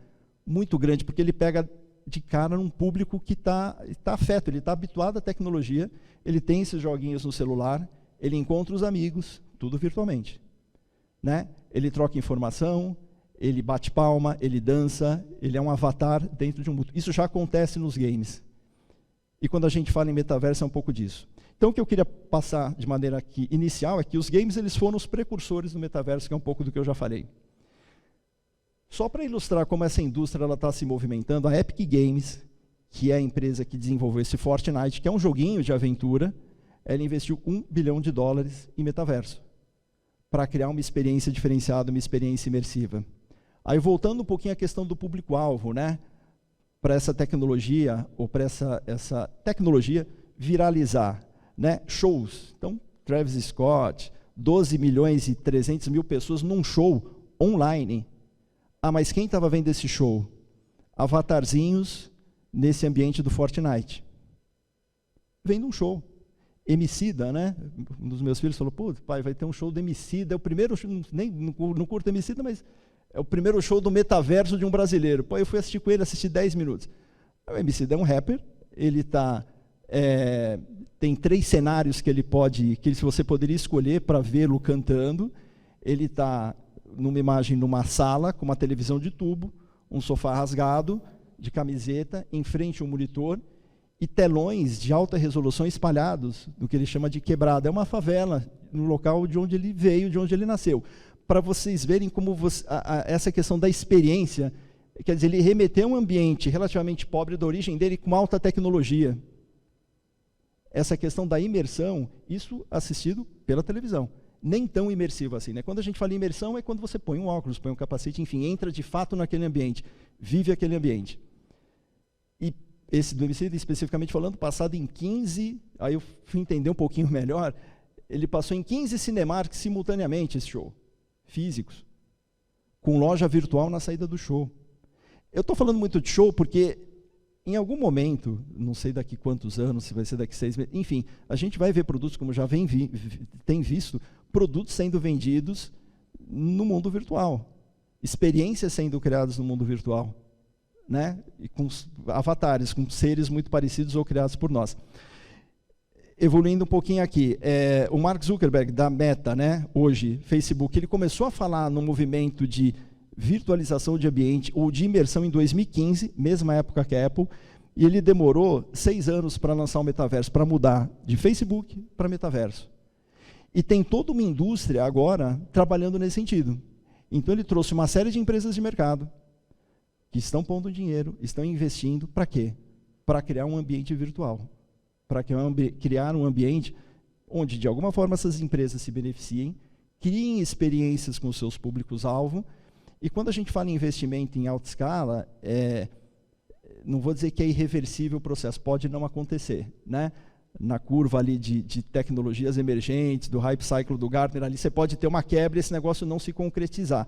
muito grande, porque ele pega de cara num público que está afeto, ele está habituado à tecnologia, ele tem esses joguinhos no celular, ele encontra os amigos, tudo virtualmente, né? Ele troca informação, ele bate palma, ele dança, ele é um avatar dentro de um mundo. Isso já acontece nos games. E quando a gente fala em metaverso, é um pouco disso. Então, o que eu queria passar de maneira aqui inicial é que os games eles foram os precursores do metaverso, que é um pouco do que eu já falei. Só para ilustrar como essa indústria está se movimentando, a Epic Games, que é a empresa que desenvolveu esse Fortnite, que é um joguinho de aventura, ela investiu $1 bilhão em metaverso, para criar uma experiência diferenciada, uma experiência imersiva. Aí, voltando um pouquinho à questão do público-alvo, né? Para essa tecnologia, ou para essa tecnologia viralizar, né? Shows. Então, Travis Scott, 12.300.000 pessoas num show online. Ah, mas quem estava vendo esse show? Avatarzinhos nesse ambiente do Fortnite. Vendo um show. Emicida, né? Um dos meus filhos falou, pô, pai, vai ter um show do Emicida, é o primeiro, nem não curto Emicida, mas é o primeiro show do metaverso de um brasileiro. Pô, eu fui assistir com ele, assisti 10 minutos. O Emicida é um rapper, ele tem 3 cenários que você poderia escolher para vê-lo cantando. Ele está numa imagem numa sala, com uma televisão de tubo, um sofá rasgado, de camiseta, em frente a um monitor, e telões de alta resolução espalhados, do que ele chama de quebrada. É uma favela, no local de onde ele veio, de onde ele nasceu. Para vocês verem como essa questão da experiência, quer dizer, ele remeteu a um ambiente relativamente pobre da origem dele, com alta tecnologia. Essa questão da imersão, isso assistido pela televisão. nem tão imersivo assim, né? Quando a gente fala em imersão, é quando você põe um óculos, põe um capacete, enfim, entra de fato naquele ambiente, vive aquele ambiente. E esse do Emicida, especificamente falando, passado em 15, aí eu fui entender um pouquinho melhor, ele passou em 15 Cinemark simultaneamente, esse show, físicos, com loja virtual na saída do show. Eu estou falando muito de show porque, em algum momento, não sei daqui quantos anos, se vai ser daqui 6 meses, enfim, a gente vai ver produtos, como já tem visto, produtos sendo vendidos no mundo virtual, experiências sendo criadas no mundo virtual, né? E com avatares, com seres muito parecidos ou criados por nós. Evoluindo um pouquinho aqui, o Mark Zuckerberg, da Meta, né, hoje, Facebook, ele começou a falar no movimento de virtualização de ambiente ou de imersão em 2015, mesma época que a Apple, e ele demorou 6 anos para lançar o metaverso, para mudar de Facebook para metaverso. E tem toda uma indústria agora trabalhando nesse sentido. Então ele trouxe uma série de empresas de mercado que estão pondo dinheiro, estão investindo, para quê? Para criar um ambiente virtual. Para criar um ambiente onde, de alguma forma, essas empresas se beneficiem, criem experiências com os seus públicos-alvo, e quando a gente fala em investimento em alta escala, não vou dizer que é irreversível o processo, pode não acontecer, né? Na curva ali de tecnologias emergentes, do hype cycle do Gartner, ali você pode ter uma quebra e esse negócio não se concretizar.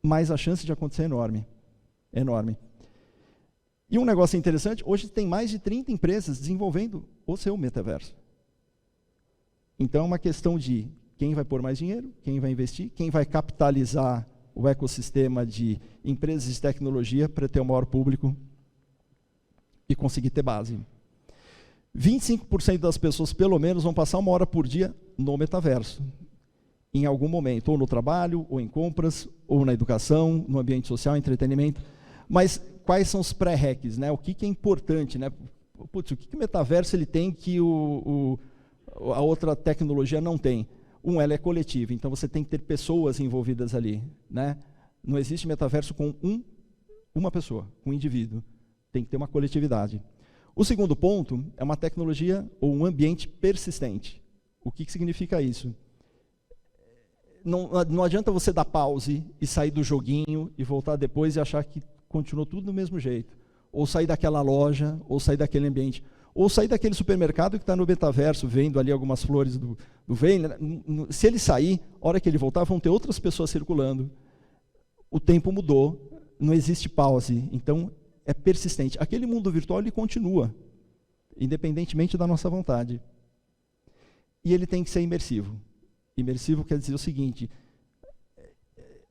Mas a chance de acontecer é enorme. Enorme. E um negócio interessante, hoje tem mais de 30 empresas desenvolvendo o seu metaverso. Então é uma questão de quem vai pôr mais dinheiro, quem vai investir, quem vai capitalizar o ecossistema de empresas de tecnologia para ter o maior público e conseguir ter base. 25% das pessoas, pelo menos, vão passar 1 hora por dia no metaverso, em algum momento, ou no trabalho, ou em compras, ou na educação, no ambiente social, entretenimento. Mas quais são os pré-requisitos, né? O que é importante, né? Putz, o que o metaverso ele tem que a outra tecnologia não tem? Ela é coletiva, então você tem que ter pessoas envolvidas ali, né? Não existe metaverso com uma pessoa, um indivíduo. Tem que ter uma coletividade. O segundo ponto é uma tecnologia ou um ambiente persistente. O que significa isso? Não adianta você dar pause e sair do joguinho e voltar depois e achar que continuou tudo do mesmo jeito. Ou sair daquela loja, ou sair daquele ambiente. Ou sair daquele supermercado que está no metaverso, vendo ali algumas flores do Vênia. Se ele sair, a hora que ele voltar, vão ter outras pessoas circulando. O tempo mudou, não existe pause. Então, é persistente. Aquele mundo virtual, ele continua, independentemente da nossa vontade. E ele tem que ser imersivo. Imersivo quer dizer o seguinte,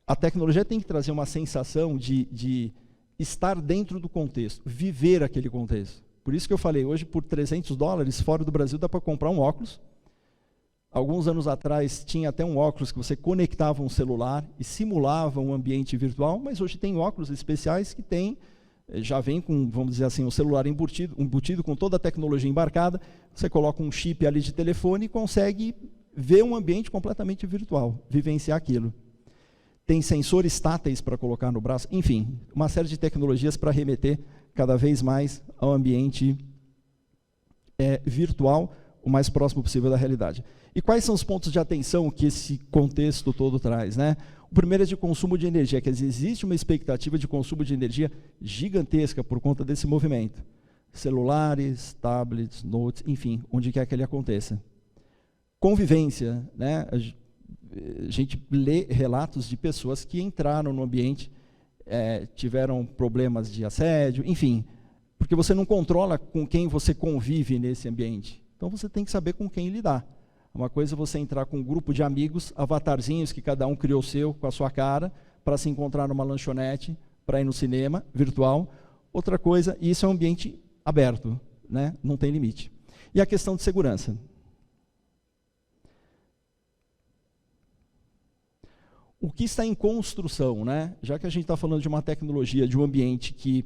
a tecnologia tem que trazer uma sensação de estar dentro do contexto, viver aquele contexto. Por isso que eu falei, hoje por $300, fora do Brasil, dá para comprar um óculos. Alguns anos atrás, tinha até um óculos que você conectava um celular e simulava um ambiente virtual, mas hoje tem óculos especiais que já vem com, vamos dizer assim, o celular embutido com toda a tecnologia embarcada, você coloca um chip ali de telefone e consegue ver um ambiente completamente virtual, vivenciar aquilo. Tem sensores táteis para colocar no braço, enfim, uma série de tecnologias para remeter cada vez mais ao ambiente virtual, o mais próximo possível da realidade. E quais são os pontos de atenção que esse contexto todo traz, né? O primeiro é de consumo de energia, quer dizer, existe uma expectativa de consumo de energia gigantesca por conta desse movimento. Celulares, tablets, notes, enfim, onde quer que ele aconteça. Convivência, né? A gente lê relatos de pessoas que entraram no ambiente, tiveram problemas de assédio, enfim, porque você não controla com quem você convive nesse ambiente. Então você tem que saber com quem lidar. Uma coisa é você entrar com um grupo de amigos, avatarzinhos que cada um criou seu, com a sua cara, para se encontrar numa lanchonete, para ir no cinema virtual. Outra coisa, e isso é um ambiente aberto, né? Não tem limite. E a questão de segurança. O que está em construção, né? Já que a gente está falando de uma tecnologia, de um ambiente que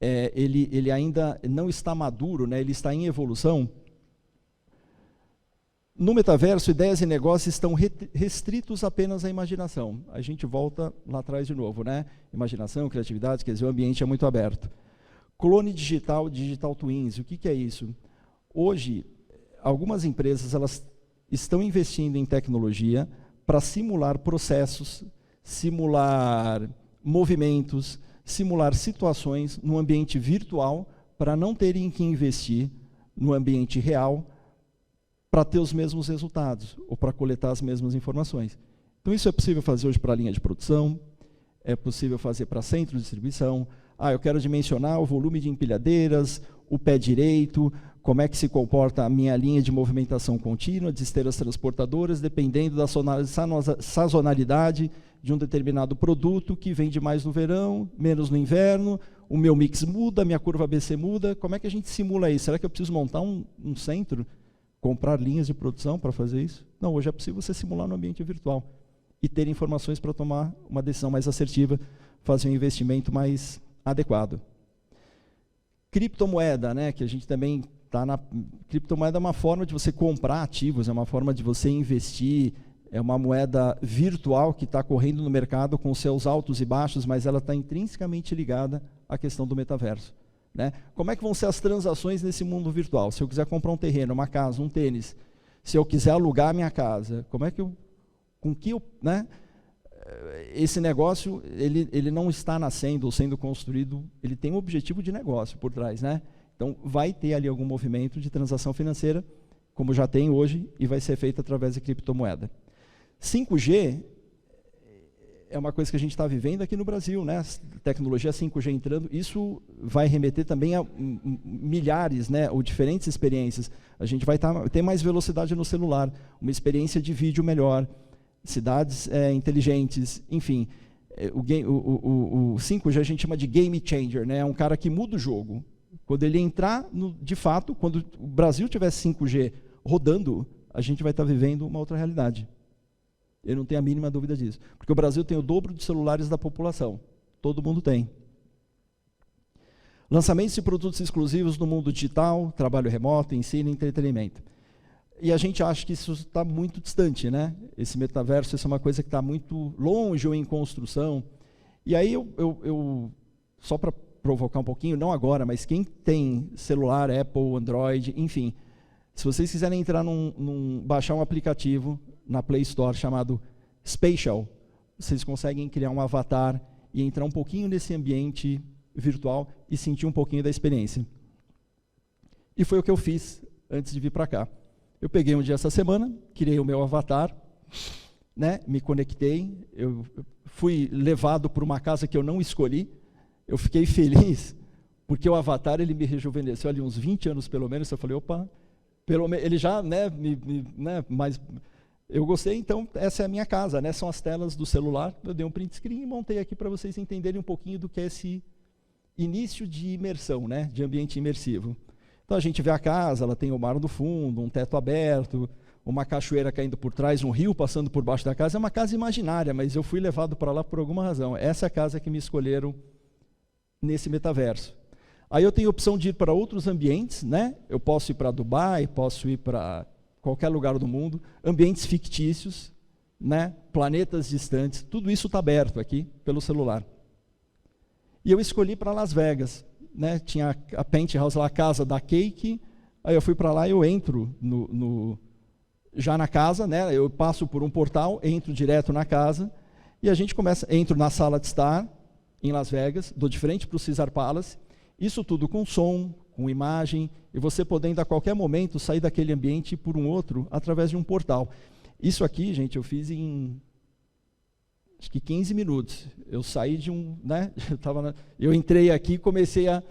ele ainda não está maduro, né? Ele está em evolução. No metaverso, ideias e negócios estão restritos apenas à imaginação. A gente volta lá atrás de novo, né? Imaginação, criatividade, quer dizer, o ambiente é muito aberto. Clone digital, digital twins, o que é isso? Hoje, algumas empresas elas estão investindo em tecnologia para simular processos, simular movimentos, simular situações no ambiente virtual para não terem que investir no ambiente real para ter os mesmos resultados ou para coletar as mesmas informações. Então, isso é possível fazer hoje para a linha de produção, é possível fazer para centro de distribuição. Eu quero dimensionar o volume de empilhadeiras, o pé direito, como é que se comporta a minha linha de movimentação contínua, de esteiras transportadoras, dependendo da sazonalidade de um determinado produto que vende mais no verão, menos no inverno, o meu mix muda, a minha curva ABC muda. Como é que a gente simula isso? Será que eu preciso montar um centro, comprar linhas de produção para fazer isso? Não, hoje é possível você simular no ambiente virtual e ter informações para tomar uma decisão mais assertiva, fazer um investimento mais adequado. Criptomoeda, né, que a gente também está na... Criptomoeda é uma forma de você comprar ativos, é uma forma de você investir, é uma moeda virtual que está correndo no mercado com seus altos e baixos, mas ela está intrinsecamente ligada à questão do metaverso. Né? Como é que vão ser as transações nesse mundo virtual? Se eu quiser comprar um terreno, uma casa, um tênis, se eu quiser alugar a minha casa, como é que eu... Com que eu... Né? Esse negócio, ele não está nascendo ou sendo construído, ele tem um objetivo de negócio por trás, né? Então, vai ter ali algum movimento de transação financeira, como já tem hoje, e vai ser feito através de criptomoeda. 5G é uma coisa que a gente está vivendo aqui no Brasil, né? Tecnologia 5G entrando, isso vai remeter também a milhares, né? Ou diferentes experiências. A gente vai ter mais velocidade no celular, uma experiência de vídeo melhor, cidades inteligentes, enfim. O 5G a gente chama de game changer, né? É um cara que muda o jogo. Quando ele entrar, de fato, quando o Brasil tiver 5G rodando, a gente vai estar vivendo uma outra realidade. Eu não tenho a mínima dúvida disso. Porque o Brasil tem o dobro de celulares da população. Todo mundo tem. Lançamentos de produtos exclusivos no mundo digital, trabalho remoto, ensino e entretenimento. E a gente acha que isso está muito distante, né? Esse metaverso, isso é uma coisa que está muito longe ou em construção. E aí, só para provocar um pouquinho, não agora, mas quem tem celular, Apple, Android, enfim, se vocês quiserem entrar baixar um aplicativo na Play Store chamado Spatial, vocês conseguem criar um avatar e entrar um pouquinho nesse ambiente virtual e sentir um pouquinho da experiência. E foi o que eu fiz antes de vir para cá. Eu peguei um dia essa semana, criei o meu avatar, né, me conectei, eu fui levado por uma casa que eu não escolhi, eu fiquei feliz, porque o avatar ele me rejuvenesceu ali uns 20 anos pelo menos, eu falei, opa, ele já, né, mas eu gostei, então essa é a minha casa, né, são as telas do celular, eu dei um print screen e montei aqui para vocês entenderem um pouquinho do que é esse início de imersão, né, de ambiente imersivo. Então a gente vê a casa, ela tem o mar no fundo, um teto aberto, uma cachoeira caindo por trás, um rio passando por baixo da casa. É uma casa imaginária, mas eu fui levado para lá por alguma razão. Essa é a casa que me escolheram nesse metaverso. Aí eu tenho a opção de ir para outros ambientes, né? Eu posso ir para Dubai, posso ir para qualquer lugar do mundo, ambientes fictícios, né? Planetas distantes, tudo isso está aberto aqui pelo celular. E eu escolhi para Las Vegas. Né, tinha a penthouse lá, a casa da Cake, aí eu fui para lá e eu entro já na casa, né, eu passo por um portal, entro direto na casa, e a gente entro na sala de estar, em Las Vegas, dou de frente para o Caesar Palace, isso tudo com som, com imagem, e você podendo a qualquer momento sair daquele ambiente e ir por um outro, através de um portal. Isso aqui, gente, eu fiz em... acho que 15 minutos, eu saí de né, eu entrei aqui e comecei a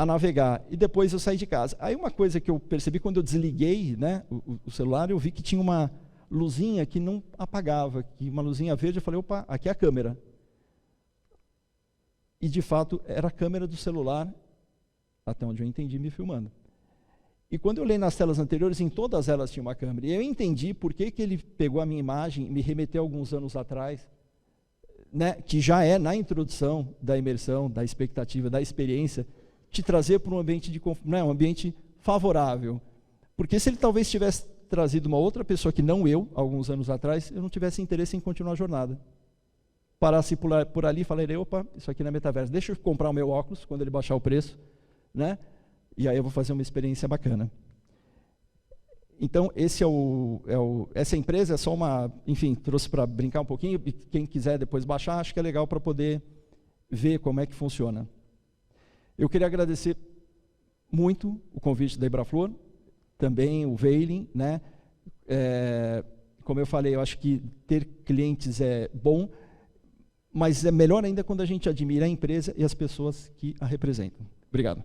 navegar, e depois eu saí de casa. Aí uma coisa que eu percebi, quando eu desliguei, né, o celular, eu vi que tinha uma luzinha que não apagava, que uma luzinha verde, eu falei, opa, aqui é a câmera. E de fato, era a câmera do celular, até onde eu entendi, me filmando. E quando eu olhei nas telas anteriores, em todas elas tinha uma câmera. E eu entendi por que ele pegou a minha imagem, me remeteu alguns anos atrás, né, que já é na introdução da imersão, da expectativa, da experiência, te trazer para um ambiente um ambiente favorável. Porque se ele talvez tivesse trazido uma outra pessoa que não eu, alguns anos atrás, eu não tivesse interesse em continuar a jornada. Parasse por ali e falaria, opa, isso aqui não é metaverso, deixa eu comprar o meu óculos, quando ele baixar o preço, né? E aí eu vou fazer uma experiência bacana. Então, essa empresa é só uma... Enfim, trouxe para brincar um pouquinho, e quem quiser depois baixar, acho que é legal para poder ver como é que funciona. Eu queria agradecer muito o convite da Ibraflor, também o Veiling, né? Como eu falei, eu acho que ter clientes é bom, mas é melhor ainda quando a gente admira a empresa e as pessoas que a representam. Obrigado.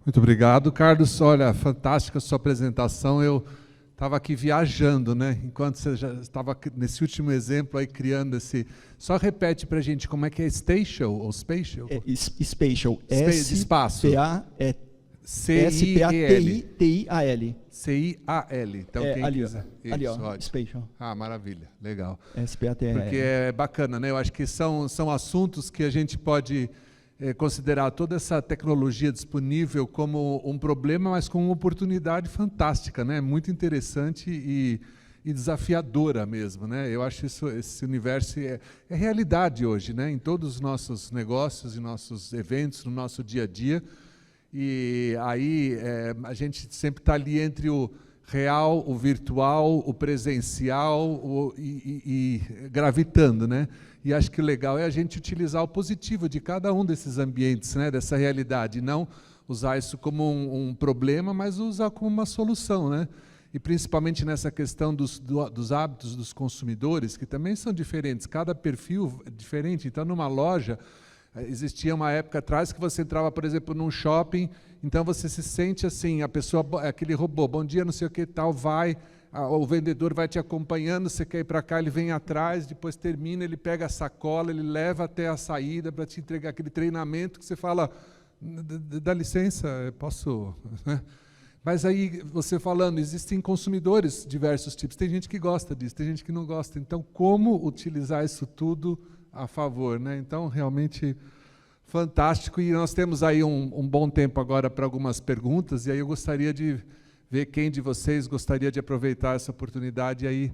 Muito obrigado, Carlos. Olha, fantástica a sua apresentação. Eu estava aqui viajando, né? Enquanto você já estava nesse último exemplo aí criando esse... Só repete para a gente como é que é Spatial ou Spatial? Spatial. Espaço. S-P-A-T-I-A-L. C-I-A-L. Então, quem ali, quiser. Ali, ó, ótimo. Spatial. Ah, maravilha. Legal. S-P-A-T-I-A-L. Porque é bacana, né? Eu acho que são assuntos que a gente pode... considerar toda essa tecnologia disponível como um problema, mas como uma oportunidade fantástica, né? Muito interessante e desafiadora mesmo, né? Eu acho esse universo é realidade hoje, né? Em todos os nossos negócios e nossos eventos, no nosso dia a dia. E aí a gente sempre está ali entre o real, o virtual, o presencial e gravitando, né? E acho que o legal é a gente utilizar o positivo de cada um desses ambientes, né, dessa realidade, e não usar isso como um problema, mas usar como uma solução, né? E principalmente nessa questão dos hábitos dos consumidores, que também são diferentes, cada perfil é diferente. Então, numa loja, existia uma época atrás que você entrava, por exemplo, num shopping, então você se sente assim, a pessoa, aquele robô, bom dia, não sei o que tal, vai... O vendedor vai te acompanhando, você quer ir para cá, ele vem atrás, depois termina, ele pega a sacola, ele leva até a saída para te entregar aquele treinamento que você fala, dá licença, posso... Mas aí, você falando, existem consumidores de diversos tipos, tem gente que gosta disso, tem gente que não gosta, então como utilizar isso tudo a favor, né? Então, realmente fantástico, e nós temos aí um bom tempo agora para algumas perguntas, e aí eu gostaria de ver quem de vocês gostaria de aproveitar essa oportunidade e aí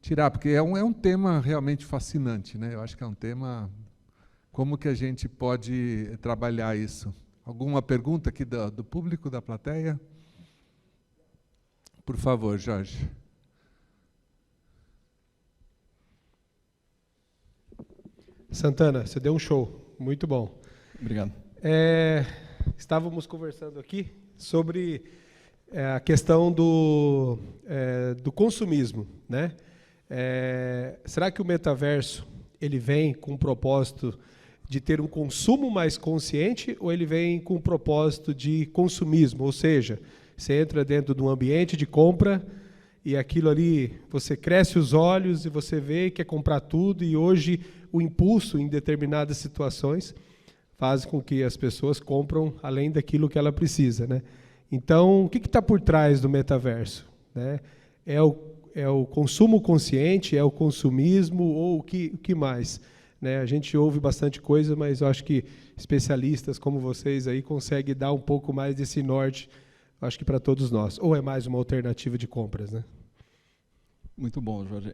tirar, porque é um tema realmente fascinante, né? Eu acho que é um tema, como que a gente pode trabalhar isso? Alguma pergunta aqui do público, da plateia? Por favor, Jorge. Santana, você deu um show, muito bom. Obrigado. Estávamos conversando aqui sobre a questão do consumismo, né? Será que o metaverso ele vem com o propósito de ter um consumo mais consciente ou ele vem com o propósito de consumismo? Ou seja, você entra dentro de um ambiente de compra e aquilo ali, você cresce os olhos e você vê que quer comprar tudo, e hoje o impulso em determinadas situações faz com que as pessoas compram além daquilo que ela precisa, né? Então, o que está por trás do metaverso, né? É o consumo consciente, é o consumismo ou o que mais, né? A gente ouve bastante coisa, mas eu acho que especialistas como vocês aí conseguem dar um pouco mais desse norte, acho que para todos nós. Ou é mais uma alternativa de compras, né? Muito bom, Jorge.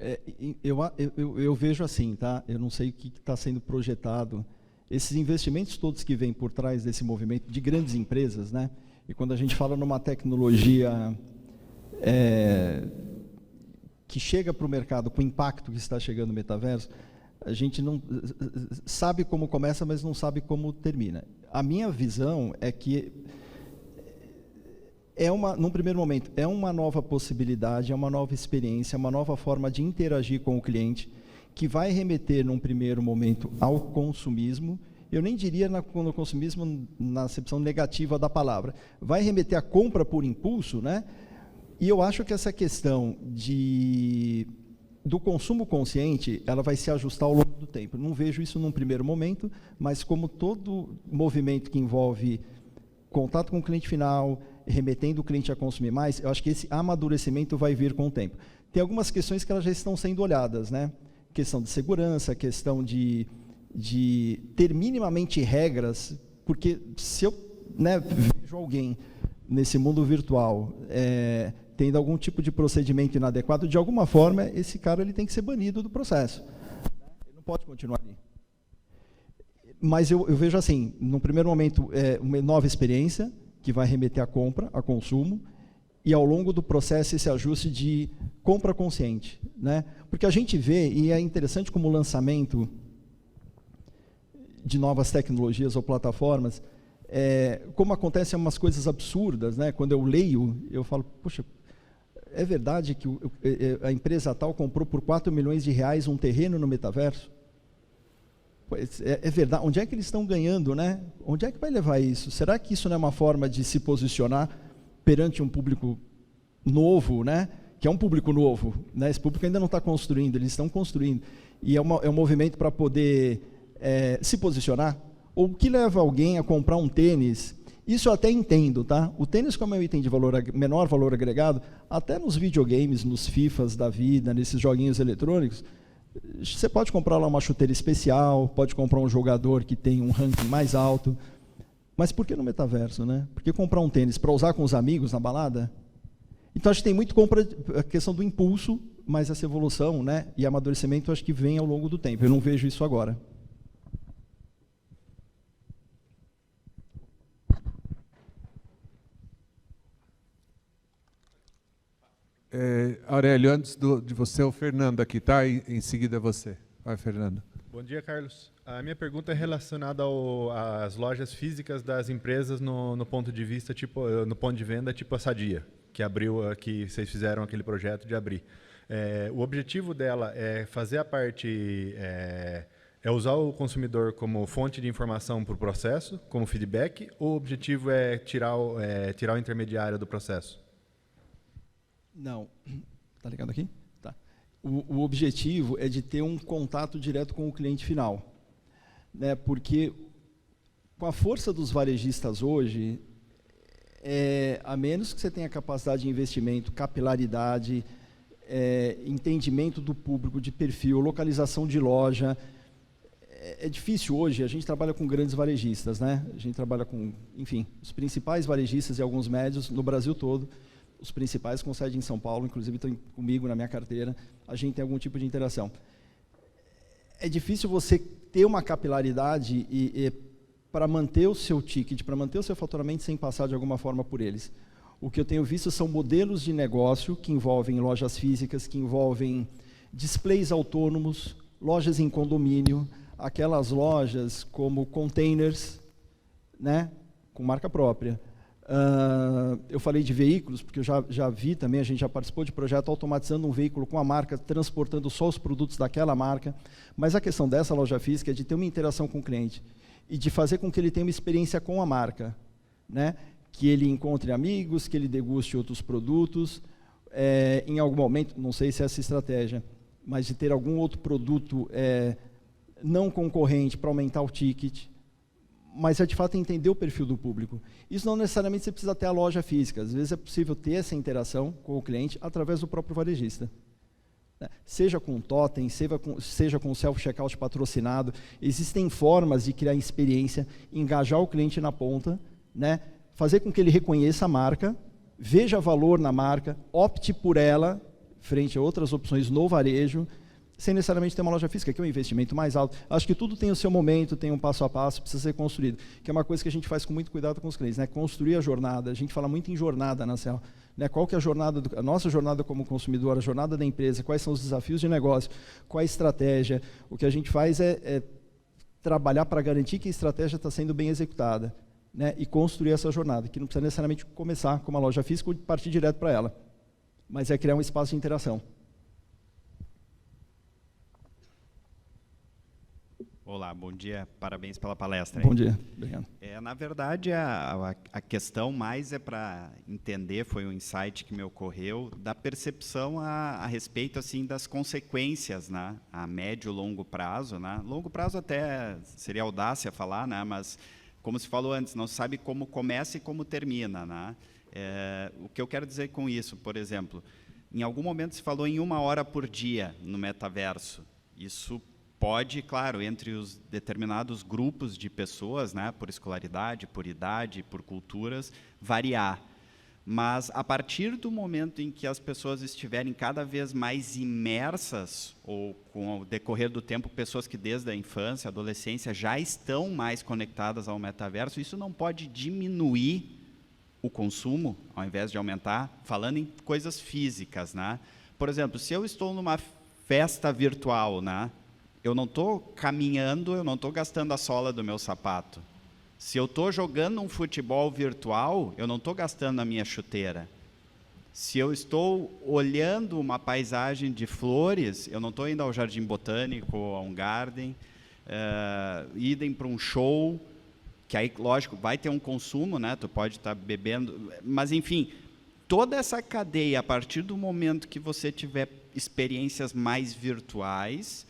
Eu vejo assim, tá? Eu não sei o que está sendo projetado. Esses investimentos todos que vêm por trás desse movimento de grandes empresas, né? E quando a gente fala numa tecnologia que chega para o mercado com o impacto que está chegando no metaverso, a gente não sabe como começa, mas não sabe como termina. A minha visão é que num primeiro momento, é uma nova possibilidade, é uma nova experiência, é uma nova forma de interagir com o cliente, que vai remeter, num primeiro momento, ao consumismo. Eu nem diria no consumismo na acepção negativa da palavra. Vai remeter à compra por impulso, né? E eu acho que essa questão do consumo consciente, ela vai se ajustar ao longo do tempo. Não vejo isso num primeiro momento, mas como todo movimento que envolve contato com o cliente final, remetendo o cliente a consumir mais, eu acho que esse amadurecimento vai vir com o tempo. Tem algumas questões que elas já estão sendo olhadas, né? Questão de segurança, questão de ter minimamente regras, porque se eu vejo alguém nesse mundo virtual, tendo algum tipo de procedimento inadequado, de alguma forma, esse cara ele tem que ser banido do processo. Ele não pode continuar ali. Mas eu vejo assim, no primeiro momento, uma nova experiência, que vai remeter à compra, a consumo, e ao longo do processo esse ajuste de compra consciente, né? Porque a gente vê, e é interessante como o lançamento de novas tecnologias ou plataformas, como acontecem umas coisas absurdas, né? Quando eu leio, eu falo, poxa, é verdade que a empresa tal comprou por 4 milhões de reais um terreno no metaverso? É verdade. Onde é que eles estão ganhando, né? Onde é que vai levar isso? Será que isso não é uma forma de se posicionar perante um público novo, né? Que é um público novo, né? Esse público ainda não está construindo, eles estão construindo. E é um movimento para poder se posicionar. Ou o que leva alguém a comprar um tênis? Isso eu até entendo, tá? O tênis, como é um item de menor valor agregado, até nos videogames, nos FIFAs da vida, nesses joguinhos eletrônicos, você pode comprar lá uma chuteira especial, pode comprar um jogador que tem um ranking mais alto, mas por que no metaverso, né? Por que comprar um tênis para usar com os amigos na balada? Então, acho que tem muito a questão do impulso, mas essa evolução, né, e amadurecimento, acho que vem ao longo do tempo. Eu não vejo isso agora. Aurélio, antes de você, o Fernando aqui, tá? Em seguida você. Vai, Fernando. Bom dia, Carlos. A minha pergunta é relacionada às lojas físicas das empresas no ponto de vista, no ponto de venda tipo a Sadia, que abriu, que vocês fizeram aquele projeto de abrir. O objetivo dela é fazer a parte, usar o consumidor como fonte de informação para o processo, como feedback, ou o objetivo é tirar o intermediário do processo? Não. Está ligado aqui? Tá. O objetivo é de ter um contato direto com o cliente final, né? Porque com a força dos varejistas hoje, a menos que você tenha capacidade de investimento, capilaridade, entendimento do público, de perfil, localização de loja, é difícil hoje. A gente trabalha com grandes varejistas, né? A gente trabalha com, enfim, os principais varejistas e alguns médios no Brasil todo. Os principais com sede em São Paulo, inclusive estão comigo na minha carteira, a gente tem algum tipo de interação. É difícil você ter uma capilaridade para manter o seu ticket, para manter o seu faturamento sem passar de alguma forma por eles. O que eu tenho visto são modelos de negócio que envolvem lojas físicas, que envolvem displays autônomos, lojas em condomínio, aquelas lojas como containers, né, com marca própria. Eu falei de veículos, porque eu já vi também, a gente já participou de projeto automatizando um veículo com a marca, transportando só os produtos daquela marca, mas a questão dessa loja física é de ter uma interação com o cliente e de fazer com que ele tenha uma experiência com a marca, né? Que ele encontre amigos, que ele deguste outros produtos, em algum momento, não sei se é essa estratégia, mas de ter algum outro produto não concorrente para aumentar o ticket, mas de fato entender o perfil do público. Isso não necessariamente você precisa ter a loja física, às vezes é possível ter essa interação com o cliente através do próprio varejista. Seja com totem, seja com self-checkout patrocinado, existem formas de criar experiência, engajar o cliente na ponta, né? Fazer com que ele reconheça a marca, veja valor na marca, opte por ela, frente a outras opções no varejo, sem necessariamente ter uma loja física, que é um investimento mais alto. Acho que tudo tem o seu momento, tem um passo a passo, precisa ser construído, que é uma coisa que a gente faz com muito cuidado com os clientes, né? Construir a jornada. A gente fala muito em jornada na CEL, né? Qual que é a nossa jornada como consumidor, a jornada da empresa, quais são os desafios de negócio, qual a estratégia. O que a gente faz é trabalhar para garantir que a estratégia está sendo bem executada, né? E construir essa jornada, que não precisa necessariamente começar com uma loja física ou partir direto para ela, mas é criar um espaço de interação. Olá, bom dia, parabéns pela palestra. Bom dia, obrigado. Na verdade, a questão mais é para entender, foi um insight que me ocorreu, da percepção a respeito assim, das consequências, né, a médio e longo prazo. Né? Longo prazo até seria audácia falar, né, mas, como se falou antes, não se sabe como começa e como termina. Né? O que eu quero dizer com isso, por exemplo, em algum momento se falou em 1 hora por dia no metaverso. Isso pode, claro, entre os determinados grupos de pessoas, né, por escolaridade, por idade, por culturas, variar. Mas, a partir do momento em que as pessoas estiverem cada vez mais imersas, ou com o decorrer do tempo, pessoas que desde a infância, adolescência, já estão mais conectadas ao metaverso, isso não pode diminuir o consumo, ao invés de aumentar, falando em coisas físicas, né? Por exemplo, se eu estou numa festa virtual, né, eu não estou caminhando, eu não estou gastando a sola do meu sapato. Se eu estou jogando um futebol virtual, eu não estou gastando a minha chuteira. Se eu estou olhando uma paisagem de flores, eu não estou indo ao jardim botânico, a um garden, idem para um show, que aí, lógico, vai ter um consumo, né? Tu pode estar bebendo, mas, enfim, toda essa cadeia, a partir do momento que você tiver experiências mais virtuais,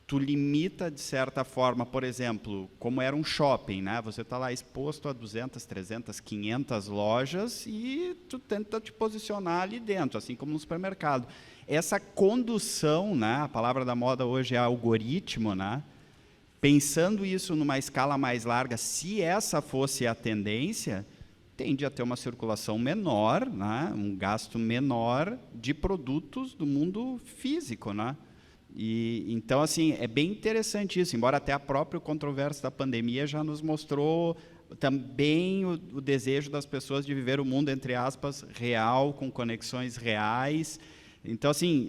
tu limita, de certa forma, por exemplo, como era um shopping, né? Você está lá exposto a 200, 300, 500 lojas e tu tenta te posicionar ali dentro, assim como no supermercado. Essa condução, né? A palavra da moda hoje é algoritmo, né? Pensando isso numa escala mais larga, se essa fosse a tendência, tende a ter uma circulação menor, né? Um gasto menor de produtos do mundo físico, né? E, então, assim, é bem interessante isso, embora até a própria controvérsia da pandemia já nos mostrou também o desejo das pessoas de viver o mundo, entre aspas, real, com conexões reais. Então, assim,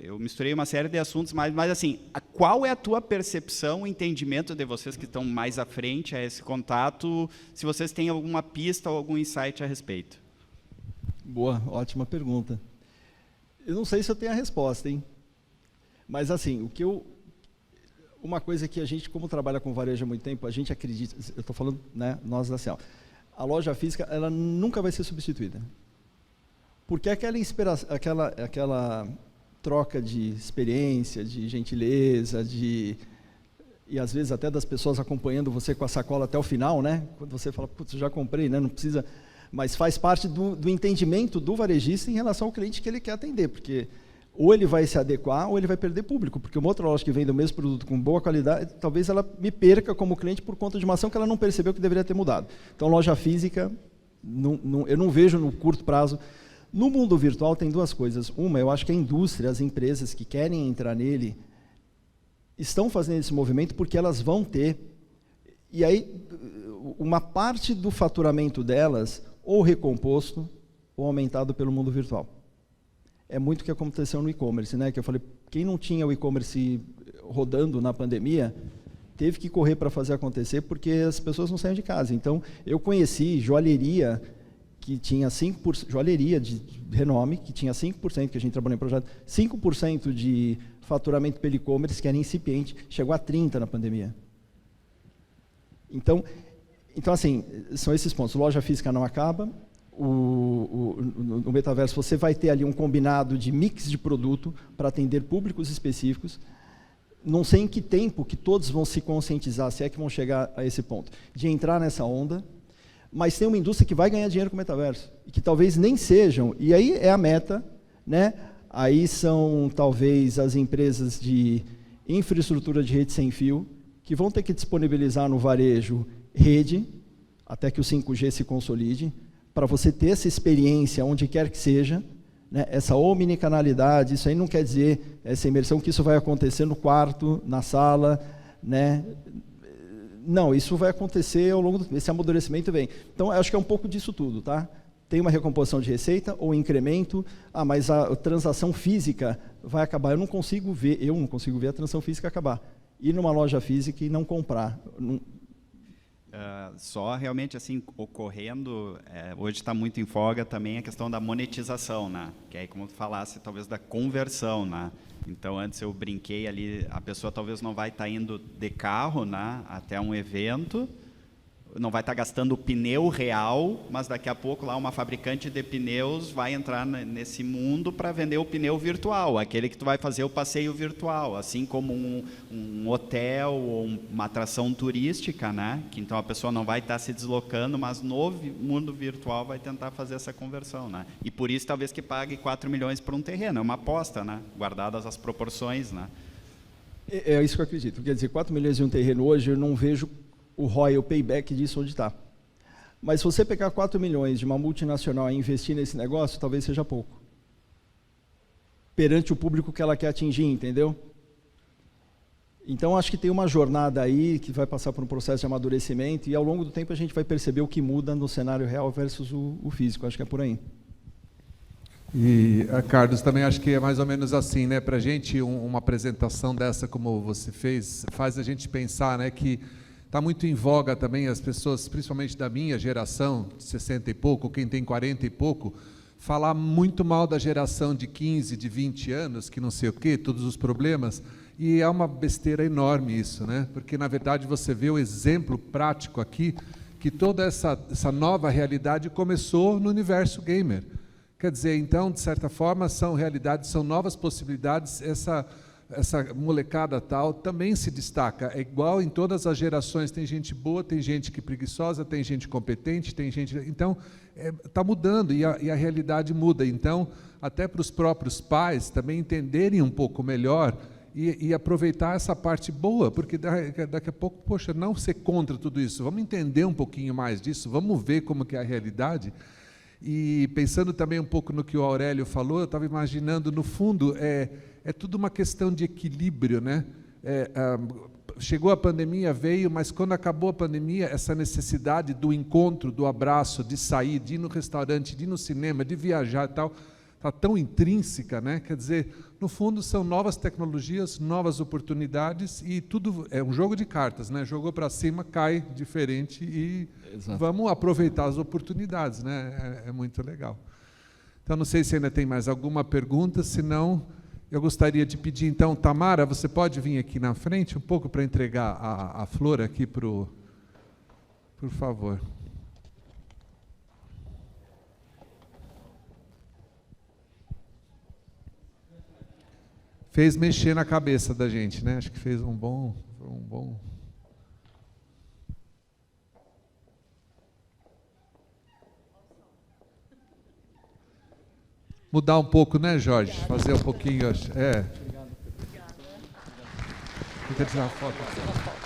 eu misturei uma série de assuntos, mas assim, qual é a tua percepção, o entendimento de vocês que estão mais à frente a esse contato, se vocês têm alguma pista ou algum insight a respeito? Boa, ótima pergunta. Eu não sei se eu tenho a resposta, hein? Mas, assim, uma coisa que a gente, como trabalha com varejo há muito tempo, a gente acredita, eu estou falando, né, nós da Cial, a loja física, ela nunca vai ser substituída. Porque aquela troca de experiência, de gentileza, e às vezes até das pessoas acompanhando você com a sacola até o final, né? Quando você fala, putz, já comprei, né? Não precisa, mas faz parte do entendimento do varejista em relação ao cliente que ele quer atender, porque ou ele vai se adequar ou ele vai perder público, porque uma outra loja que vende o mesmo produto com boa qualidade, talvez ela me perca como cliente por conta de uma ação que ela não percebeu que deveria ter mudado. Então, loja física, eu não vejo no curto prazo. No mundo virtual tem duas coisas. Uma, eu acho que a indústria, as empresas que querem entrar nele, estão fazendo esse movimento porque elas vão ter, e aí uma parte do faturamento delas, ou recomposto, ou aumentado pelo mundo virtual. É muito o que aconteceu no e-commerce, né? Que eu falei, quem não tinha o e-commerce rodando na pandemia, teve que correr para fazer acontecer, porque as pessoas não saíam de casa. Então, eu conheci joalheria, que tinha 5%, joalheria de renome, que tinha 5%, que a gente trabalhou em projeto, 5% de faturamento pelo e-commerce, que era incipiente, chegou a 30% na pandemia. Então, assim, são esses pontos. Loja física não acaba. No metaverso você vai ter ali um combinado de mix de produto para atender públicos específicos. Não sei em que tempo que todos vão se conscientizar, se é que vão chegar a esse ponto, de entrar nessa onda, mas tem uma indústria que vai ganhar dinheiro com o metaverso, e que talvez nem sejam, e aí é a meta, né? Aí são talvez as empresas de infraestrutura de rede sem fio, que vão ter que disponibilizar no varejo rede, até que o 5G se consolide, para você ter essa experiência onde quer que seja, né, essa omnicanalidade. Isso aí não quer dizer, essa imersão, que isso vai acontecer no quarto, na sala, né? Não, isso vai acontecer ao longo desse amadurecimento vem. Então, acho que é um pouco disso tudo, tá? Tem uma recomposição de receita ou incremento, mas a transação física vai acabar. Eu não consigo ver a transação física acabar. Ir numa loja física e não comprar. Só realmente assim ocorrendo, hoje está muito em voga também a questão da monetização, né? Que aí, como tu falasse, talvez da conversão, né? Então, antes eu brinquei ali, a pessoa talvez não vai estar indo de carro, né, até um evento, não vai estar gastando o pneu real, mas daqui a pouco lá uma fabricante de pneus vai entrar nesse mundo para vender o pneu virtual, aquele que tu vai fazer o passeio virtual, assim como um hotel ou uma atração turística, né? Que então a pessoa não vai estar se deslocando, mas no mundo virtual vai tentar fazer essa conversão, né? E por isso talvez que pague 4 milhões por um terreno, é uma aposta, né? Guardadas as proporções, né? É isso que eu acredito. Quer dizer, 4 milhões de um terreno hoje, eu não vejo o ROI, o payback disso onde está. Mas se você pegar 4 milhões de uma multinacional e investir nesse negócio, talvez seja pouco. Perante o público que ela quer atingir, entendeu? Então, acho que tem uma jornada aí que vai passar por um processo de amadurecimento e, ao longo do tempo, a gente vai perceber o que muda no cenário real versus o físico. Acho que é por aí. E, Carlos, também acho que é mais ou menos assim, né? Para a gente, uma apresentação dessa como você fez, faz a gente pensar, né, que está muito em voga também as pessoas, principalmente da minha geração, de 60 e pouco, quem tem 40 e pouco, falar muito mal da geração de 15, de 20 anos, que não sei o quê, todos os problemas. E é uma besteira enorme isso, né? Porque, na verdade, você vê o exemplo prático aqui, que toda essa nova realidade começou no universo gamer. Quer dizer, então, de certa forma, são realidades, são novas possibilidades, essa molecada tal também se destaca. É igual em todas as gerações, tem gente boa, tem gente que é preguiçosa, tem gente competente, tem gente... Então, está mudando e a realidade muda. Então, até para os próprios pais também entenderem um pouco melhor e aproveitar essa parte boa, porque daqui a pouco, poxa, não ser contra tudo isso, vamos entender um pouquinho mais disso, vamos ver como que é a realidade. E pensando também um pouco no que o Aurélio falou, eu estava imaginando, no fundo, é tudo uma questão de equilíbrio, né? Chegou a pandemia, veio, mas quando acabou a pandemia, essa necessidade do encontro, do abraço, de sair, de ir no restaurante, de ir no cinema, de viajar e tal, está tão intrínseca, né? Quer dizer, no fundo são novas tecnologias, novas oportunidades e tudo é um jogo de cartas, né? Jogou para cima, cai diferente e Exato. Vamos aproveitar as oportunidades, né? É muito legal. Então, não sei se ainda tem mais alguma pergunta, se não, eu gostaria de pedir, então, Tamara, você pode vir aqui na frente um pouco para entregar a flor aqui por favor. Fez mexer na cabeça da gente, né? Acho que fez um bom... Mudar um pouco, né, Jorge? Fazer um pouquinho... Tenta tirar uma foto.